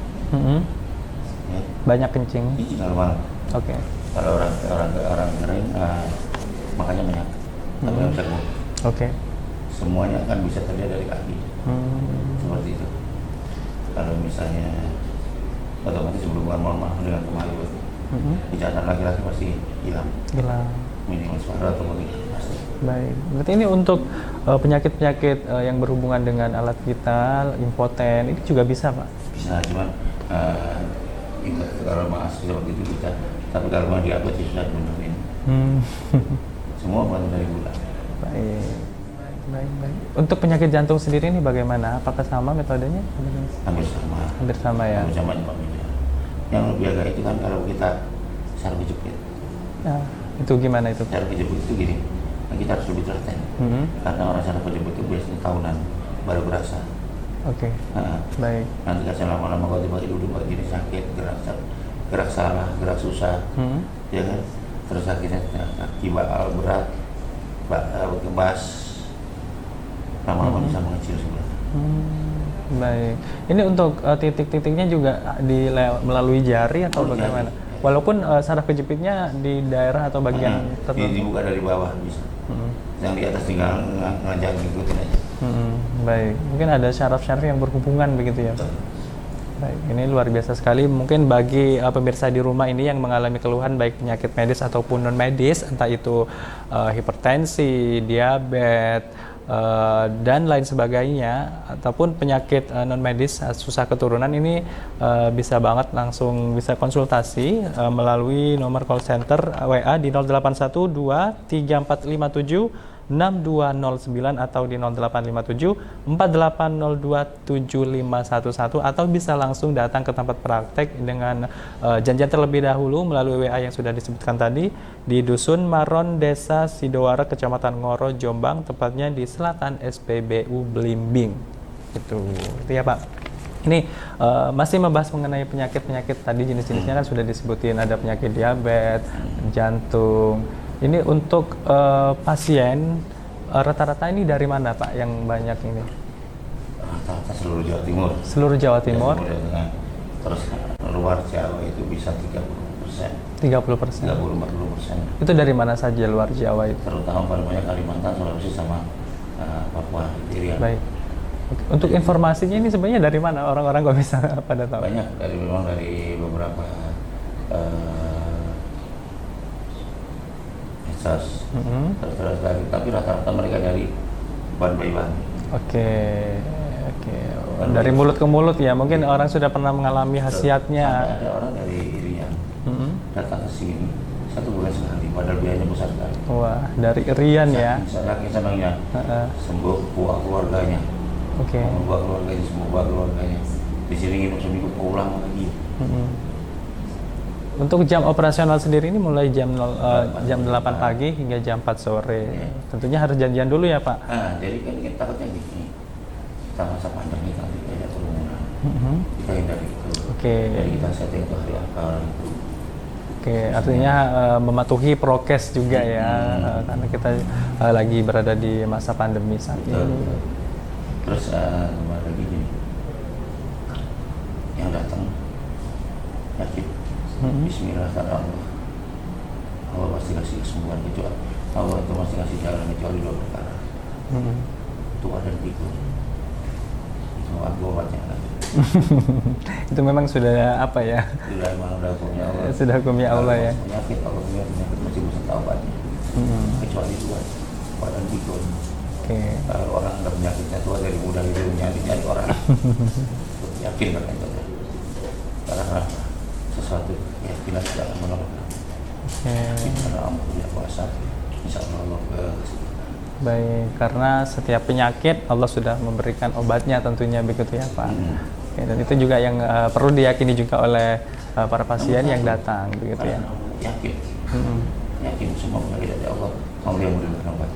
Ya. Banyak kencing. Kencing normal. Oke. Kalau orang kering, makanya banyak. Tapi nggak bisa gemuk. Oke. Semuanya kan bisa terlihat dari kaki. Seperti itu. Kalau misalnya otomatis berhubungan normal dengan kemaluan, kejahatan laki-laki pasti hilang. Minimal suara atau mungkin pasti. Baik. Berarti ini untuk penyakit-penyakit yang berhubungan dengan alat vital, impoten, itu juga bisa Pak? Bisa, cuman kalau masih seperti itu bisa. Tapi kalau mau diabetes sudah benerin. Semua bukan dari gula. Baik. Untuk penyakit jantung sendiri ini bagaimana? Apakah sama metodenya? Hampir sama. Hampir sama ya. Hampir sama cuma beda. Yang lebih agak itu kan kalau kita saraf kejepit. Nah, itu gimana itu? Saraf kejepit itu gini. Kita harus lebih telaten. Karena orang saraf kejepit itu biasanya tahunan baru berasa. Oke. Baik. Nanti kasih lama-lama kalau tiba-tiba duduk begini sakit, gerak salah, gerak susah, ya kan? Terus akhirnya kaki bakal berat, kebas, lama-lama bisa mengecil sebenarnya. Baik. Ini untuk titik-titiknya juga melalui jari atau bagaimana? Jari. Walaupun saraf kejepitnya di daerah atau bagian tertentu. Dibuka dari bawah bisa. Yang di atas tinggal ngajak ngikutin aja. Baik. Mungkin ada syaraf-syaraf yang berhubungan begitu ya. Baik, ini luar biasa sekali. Mungkin bagi pemirsa di rumah ini yang mengalami keluhan baik penyakit medis ataupun non medis, entah itu hipertensi, diabetes, dan lain sebagainya, ataupun penyakit non medis susah keturunan, ini bisa banget langsung bisa konsultasi melalui nomor call center WA di 08123457 6209 atau di 0857 4802 7511, atau bisa langsung datang ke tempat praktek dengan janjian terlebih dahulu melalui WA yang sudah disebutkan tadi di Dusun Maron, Desa Sidoarjo, Kecamatan Ngoro, Jombang, tepatnya di Selatan SPBU Blimbing. Itu ya Pak. Ini masih membahas mengenai penyakit-penyakit tadi, jenis-jenisnya kan sudah disebutin, ada penyakit diabetes, jantung. Ini untuk pasien rata-rata ini dari mana Pak yang banyak ini? Rata-rata seluruh Jawa Timur. Seluruh Jawa Timur. Terus luar Jawa itu bisa 30%. 30%, 30%. 30-40%. Itu dari mana saja luar Jawa itu? Terutama paling banyak Kalimantan, Sulawesi sama Papua, Irian. Baik. Oke. Untuk informasinya ini sebenarnya dari mana orang-orang kok bisa pada tahu? Banyak memang dari beberapa medsos, terus tapi rata-rata mereka dari One by One. Oke. Dari mulut ke mulut ya, mungkin orang sudah pernah mengalami khasiatnya. Ada orang dari Irian datang ke sini 1 bulan sekali, padahal biayanya besar sekali. Wah, dari Rian ya. Saking senangnya sembuh buah keluarganya. Oke. Buah keluarganya, sembuh buah keluarganya. Di sini nginep seminggu, pulang lagi. Untuk jam operasional sendiri ini mulai jam 8 pagi hingga jam 4 sore. Ya. Tentunya harus janjian dulu ya Pak? Jadi kan kita takutnya gini, kita masa pandemi kita tidak ada kerumunan, kita hindari itu. Oke. Jadi kita setting itu hari akal itu. Oke, artinya mematuhi prokes juga ya, karena kita lagi berada di masa pandemi saat ini. Terus kembali lagi gini, yang datang yakin, Bismillah kata Allah, Allah pasti kasih kesembuhan, kecuali Allah itu pasti kasih jalan kecuali 2 perkara, tua dan pikun. Itu aku obatnya kan. Itu memang sudah apa ya? Sudah hukumnya Allah. Sudah hukumnya Allah ya. Penyakit, kalau punya penyakit masih bisa obatnya, kecuali tua dan pikun. Oke. Kalau orang ada penyakitnya tua dari muda itu nyari orang, yakin kan itu. Karena sesuatu keyakinan jangan menolak. Karena Allah punya kuasa, insya Allah Baik, karena setiap penyakit Allah sudah memberikan obatnya tentunya begitu ya Pak. Oke, dan itu juga yang perlu diyakini juga oleh para pasien yang datang begitu ya. Yakin, yakin semua penyakit dari Allah yang memberikan obat.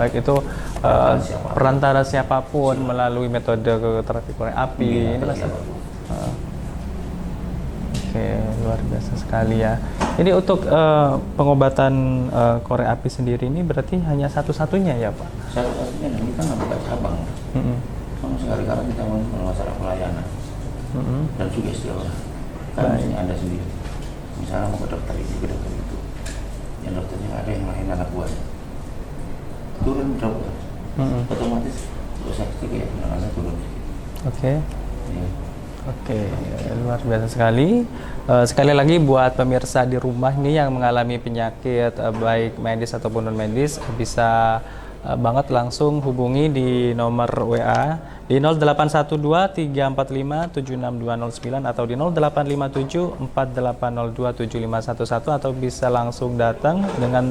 Baik itu perantara siapapun melalui metode terapi korek api ini Mas. Oke, luar biasa sekali ya. Ini untuk pengobatan korek api sendiri ini berarti hanya satu-satunya ya Pak? Satu-satunya, dan kita nggak buka cabang. Sama sekali, karena kita mau masalah pelayanan dan sugesti orang. Karena ini Anda sendiri, misalnya mau ke dokter ini, ke dokter itu, yang dokternya nggak ada yang lain anak buahnya, turun berapa? Otomatis dosa ketiga ya, Anda turun. Oke. Ya. Oke, luar biasa sekali. Sekali lagi buat pemirsa di rumah nih yang mengalami penyakit baik medis ataupun non medis, bisa banget langsung hubungi di nomor WA di 0812 345 76209 atau di 0857 4802 7511 atau bisa langsung datang dengan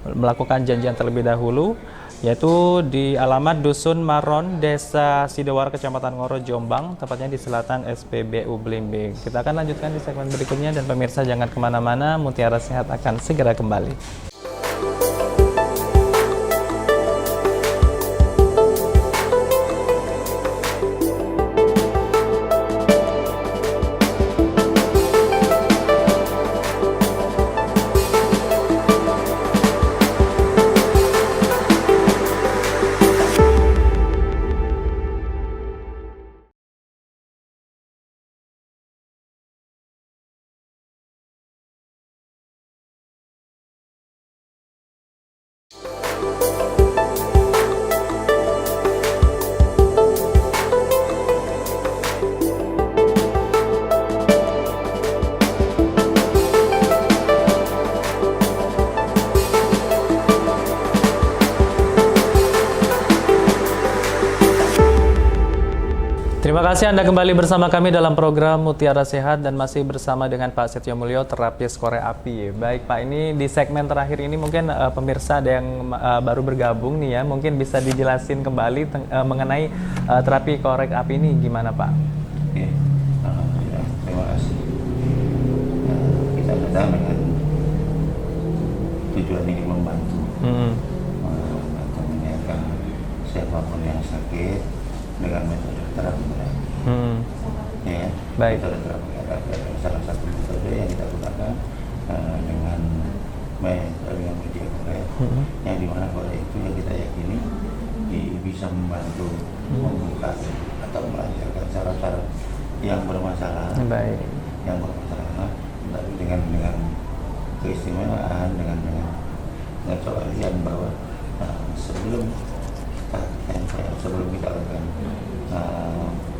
melakukan janjian terlebih dahulu, yaitu di alamat Dusun Maron, Desa Sidowar, Kecamatan Ngoro, Jombang, tepatnya di selatan SPBU Blimbing. Kita akan lanjutkan di segmen berikutnya, dan pemirsa jangan kemana-mana, Mutiara Sehat akan segera kembali. Terima kasih Anda kembali bersama kami dalam program Mutiara Sehat dan masih bersama dengan Pak Setio Mulyo, terapis korek api. Baik Pak, ini di segmen terakhir ini mungkin pemirsa ada yang baru bergabung nih ya, mungkin bisa dijelasin kembali mengenai terapi korek api ini gimana Pak? Oke, alhamdulillah, terima kasih. Kita datang dengan tujuan ingin membantu, mengingatkan siapapun yang sakit dengan metode terapi terapi. Ya, baik. Metode terapi adalah salah satu metode yang kita gunakan dengan media korek, yang dimana korek itu yang kita yakini bisa membantu membuka atau melancarkan saraf-saraf yang bermasalah. Baik. Yang bermasalah, tapi dengan keistimewaan, dengan keahlian bahwa sebelum kita lakukan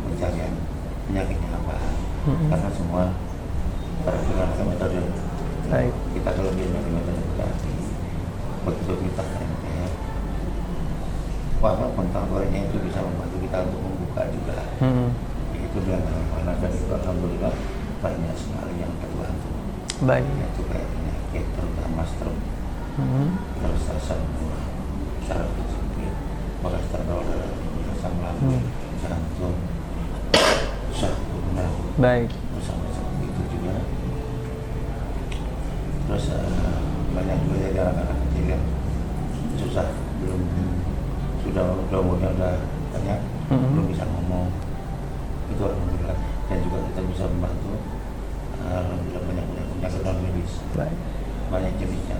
pencarian penyakitnya apa, karena semua menggunakan metode. Baik. Kita kelebihan dari metode terapi. Begitu kita kontak gorengnya itu bisa membantu kita untuk membuka juga. Itu dengan panas, dan itu alhamdulillah banyak sekali yang terbantu. Baik. Itu kayak penyakit terutama stroke, terus asam saraf kejepit, kolesterol darah, asam lambung, jantung, saraf tulang. Baik. Bersama seperti itu juga. Terus banyak juga dari anak-anak kecil yang susah, sudah umurnya udah banyak, belum bisa ngomong. Itu alhamdulillah, dan juga kita bisa membantu alhamdulillah banyak penyakit non medis. Baik. Banyak jenisnya,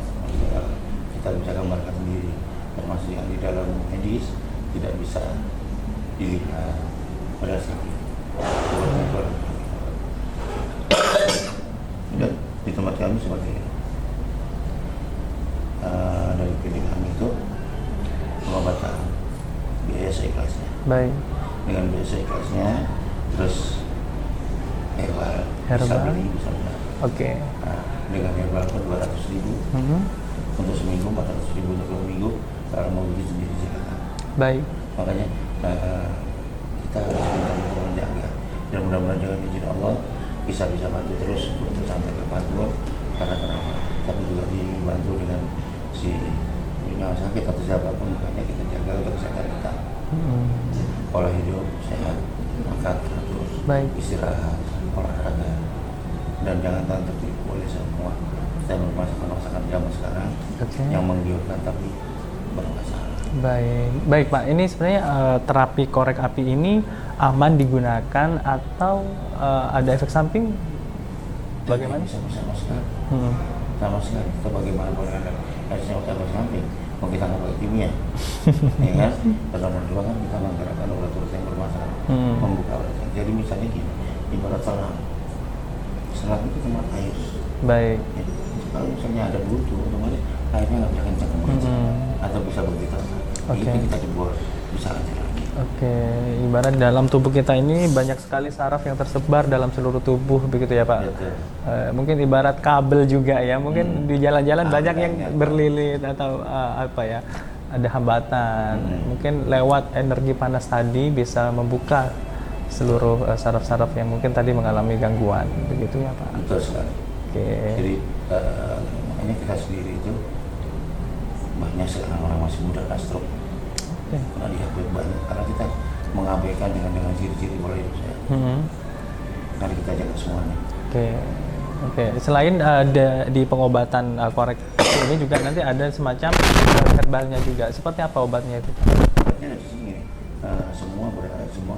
kita bisa gambarkan sendiri, termasuk yang di dalam medis tidak bisa dilihat pada sakit. Dan di tempat kami seperti ini, dari klinik kami itu pengobatan biaya seikhlasnya. Baik. Dengan biaya seikhlasnya, terus herbal. Bisa beli, bisa beli. Oke. Dengan herbal pun 200.000 untuk seminggu, 400.000 untuk 2 minggu. Kalau mau beli sendiri silakan. Baik. Makanya kita harus benar-benar menjaga, dan mudah-mudahan dengan izin Allah bisa bantu terus untuk sampai ke Papua, karena kenapa? Tapi juga dibantu dengan si rumah sakit atau siapapun, makanya kita jaga untuk kesehatan kita. Pola hidup sehat, makan terus, istirahat, olahraga, dan jangan tertipu oleh semua kita masakan zaman sekarang yang menggiurkan tapi bermasalah. Baik Pak. Ini sebenarnya terapi korek api ini aman digunakan atau ada efek samping? Bagaimana? Sama sekali. Sama sekali. Kita bagaimana boleh ada efek samping? Mau kita nggak pakai kimia, ya kan? Dalam kedua kan kita menggerakkan urat-urat yang bermasalah, membuka urat. Jadi misalnya gini, ibarat selang itu cuma air. Baik. Ya, kalau misalnya ada butuh, otomatis airnya nggak bisa kencang atau bisa begitu. Itu kita jebol, bisa aja lagi. Ibarat dalam tubuh kita ini banyak sekali saraf yang tersebar dalam seluruh tubuh, begitu ya Pak? Mungkin ibarat kabel juga ya, mungkin di jalan-jalan banyak yang berlilit atau ada hambatan. Mungkin lewat energi panas tadi bisa membuka seluruh saraf-saraf yang mungkin tadi mengalami gangguan, begitu ya Pak? Betul sekali. Jadi makanya kita sendiri itu banyak sekarang orang masih muda stroke. Karena lihat banyak, karena kita mengabaikan dengan ciri-ciri pola hidup sehat. Mari kita jaga semuanya. Selain di pengobatan korek ini juga nanti ada semacam herbalnya juga. Seperti apa obatnya itu? Obatnya ada di sini. Semua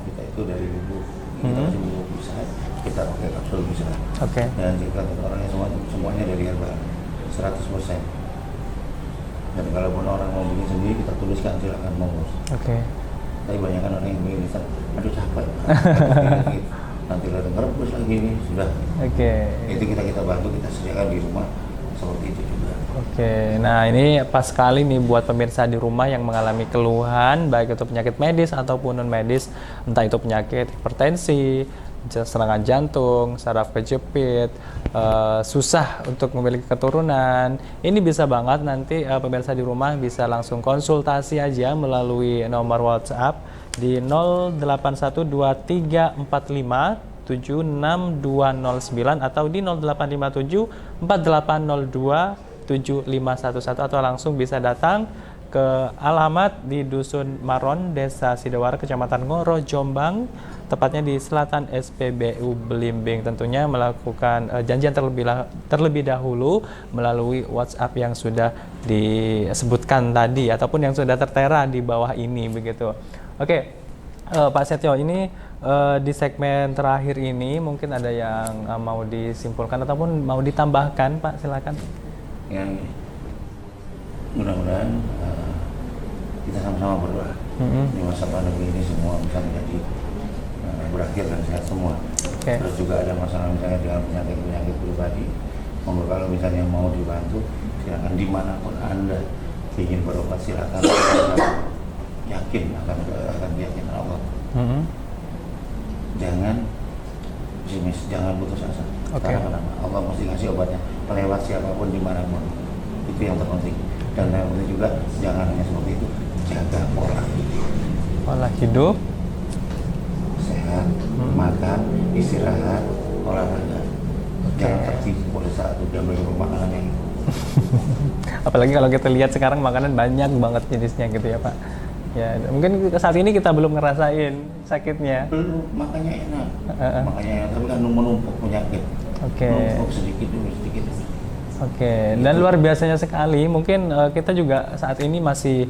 kita itu dari bubuk. Kita masih bubuk bisa, kita pakai kapsul bisa. Dan jika orangnya semuanya dari herbal 100%. Dan kalaupun orang mau bikin sendiri, kita tuliskan silakan monggo. Tapi banyak kan orang yang bikin aduh capek. Nanti lo ngerebus lagi ini sudah. Itu kita bantu, kita sediakan di rumah seperti itu juga. Nah ini pas sekali nih buat pemirsa di rumah yang mengalami keluhan baik itu penyakit medis ataupun non medis, entah itu penyakit hipertensi, serangan jantung, saraf kejepit, susah untuk memiliki keturunan. Ini bisa banget nanti pemirsa di rumah bisa langsung konsultasi aja melalui nomor WhatsApp di 081234576209 atau di 085748027511 atau langsung bisa datang ke alamat di Dusun Maron, Desa Sidowara, Kecamatan Ngoro, Jombang, tepatnya di Selatan SPBU Belimbing. Tentunya melakukan janjian terlebih dahulu melalui WhatsApp yang sudah disebutkan tadi ataupun yang sudah tertera di bawah ini, begitu. Pak Setio, ini di segmen terakhir ini mungkin ada yang mau disimpulkan ataupun mau ditambahkan, Pak, silakan. Yang mudah-mudahan kita sama-sama berdoa di masa pandemi ini semua bisa menjadi berakhir dan sehat semua. Terus juga ada masalah misalnya dengan penyakit pribadi, Monggo kalau misalnya mau dibantu, silakan dimanapun Anda ingin berobat silakan. Yakin akan keyakinan Allah. Jangan pesimis, jangan putus asa. Karena Allah mesti ngasih obatnya lewat siapapun dimanapun. Itu yang terpenting. Dan yang penting juga jangan hanya seperti itu, jaga pola hidup sehat, makan, istirahat, olahraga. Jangan tertipu pada saat udah beli makanan yang apalagi kalau kita lihat sekarang makanan banyak banget jenisnya gitu ya Pak. Ya, mungkin saat ini kita belum ngerasain sakitnya. Belum, makanya enak. Makanya enak, tapi kan menumpuk penyakit. Numpuk sedikit demi sedikit. Dan luar biasanya sekali. Mungkin kita juga saat ini masih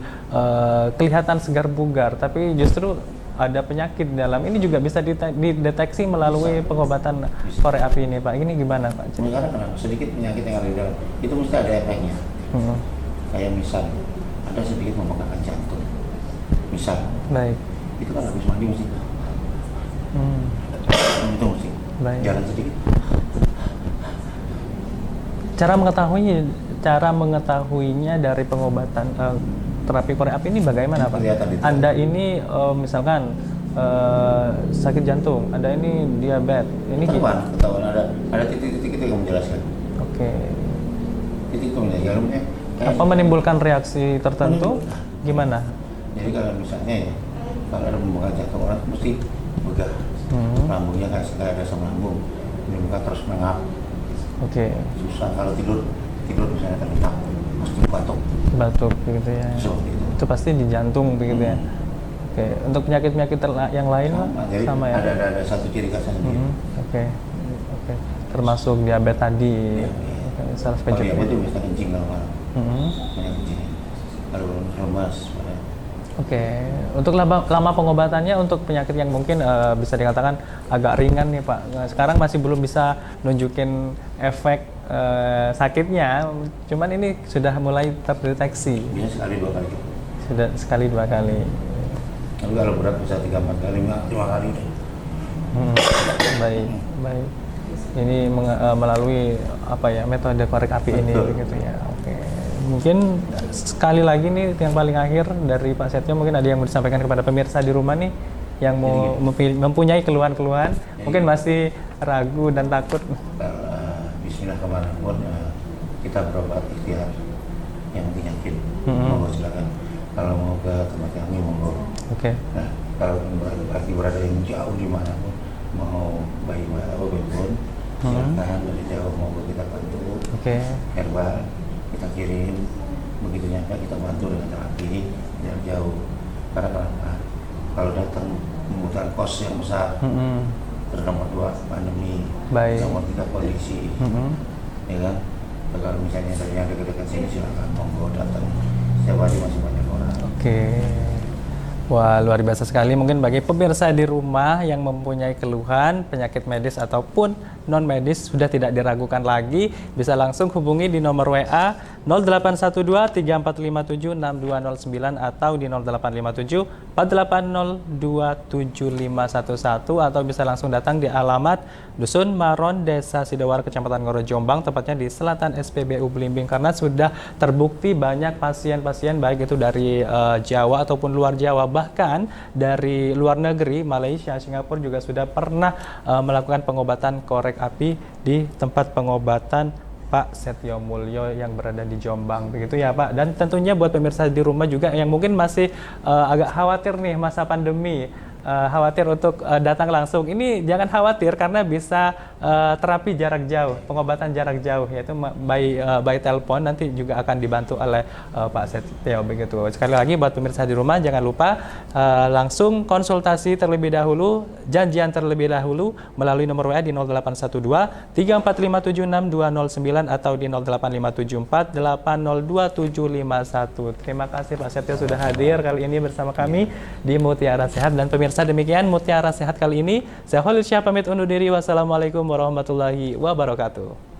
kelihatan segar bugar, tapi justru ada penyakit di dalam. Ini juga bisa dideteksi melalui pengobatan korek api ini Pak. Ini gimana Pak? Karena kenapa? Sedikit penyakit yang ada di dalam itu mesti ada efeknya. Kayak misal ada sedikit membengkakkan jantung. Misal, itu kan habis mandi mesti itu mesti jalan sedikit. Cara mengetahuinya dari pengobatan terapi korek api ini bagaimana Pak? Anda ini misalkan sakit jantung, Anda ini diabetes, ini ketahuan ada titik-titik yang menjelaskan. Titik itu menjelaskan. Apa menimbulkan reaksi tertentu? Gimana? Jadi kalau misalnya ya, kalau ada pembengkakan jantung orang mesti begah, lambungnya kayak ada asam lambung, ini terus mengap. Susah kalau tidur misalnya terlentang, mesti batuk begitu ya. Itu pasti di jantung begitu ya. Untuk penyakit yang lain sama ya. Ada satu ciri khasnya sendiri. Termasuk diabetes tadi. Kalau diabetes itu biasanya kencing kalau malam. Banyak kencing. Kalau lemas. Untuk lama pengobatannya untuk penyakit yang mungkin bisa dikatakan agak ringan nih Pak. Sekarang masih belum bisa nunjukin efek sakitnya, cuman ini sudah mulai terdeteksi. Bisa sekali 2 kali. Sudah sekali 2 kali. Tapi kalau berat bisa 3-4 kali, 5 kali. Baik. Ini melalui metode korek api ini begitu ya. Mungkin sekali lagi nih yang paling akhir dari Pak Setio, mungkin ada yang mau disampaikan kepada pemirsa di rumah nih yang mau mempunyai keluhan-keluhan, mungkin masih ragu dan takut. Bismillah kemanapun kita berobat ikhtiar yang penting yakin. Monggo silakan. Kalau mau ke tempat kami monggo. Nah, kalau berada yang jauh di mana pun, mau bayi atau pun, silakan dari jauh monggo kita bantu. Herbal kita kirim, begitu nyampe kita bantu dengan terapi dari jauh. Karena kenapa? Kalau datang membutuhkan kos yang besar, terus nomor 2 pandemi, nomor 3 kondisi, ya kan? Kalau misalnya dari yang dekat-dekat sini silakan monggo datang. Setiap hari masih banyak orang. Wah, luar biasa sekali. Mungkin bagi pemirsa di rumah yang mempunyai keluhan penyakit medis ataupun non medis sudah tidak diragukan lagi, bisa langsung hubungi di nomor WA 0812 3457 6209 atau di 0857 4802 7511 atau bisa langsung datang di alamat Dusun Maron, Desa Sidowar, Kecamatan Ngoro, Jombang, tepatnya di Selatan SPBU Belimbing, karena sudah terbukti banyak pasien-pasien baik itu dari Jawa ataupun luar Jawa, bahkan dari luar negeri, Malaysia, Singapura juga sudah pernah melakukan pengobatan korek api di tempat pengobatan Pak Setio Mulyo yang berada di Jombang, begitu ya Pak. Dan tentunya buat pemirsa di rumah juga yang mungkin masih agak khawatir nih masa pandemi, khawatir untuk datang langsung, ini jangan khawatir karena bisa terapi jarak jauh, pengobatan jarak jauh, yaitu by telepon, nanti juga akan dibantu oleh Pak Setio, begitu. Sekali lagi buat pemirsa di rumah jangan lupa langsung konsultasi terlebih dahulu, janjian terlebih dahulu melalui nomor WA di 0812 34576209 atau di 08574 8027751. Terima kasih Pak Setio sudah hadir kali ini bersama kami di Mutiara Sehat. Dan pemirsa, demikian Mutiara Sehat kali ini. Saya Khalil Syah pamit undur diri. Wassalamualaikum warahmatullahi wabarakatuh.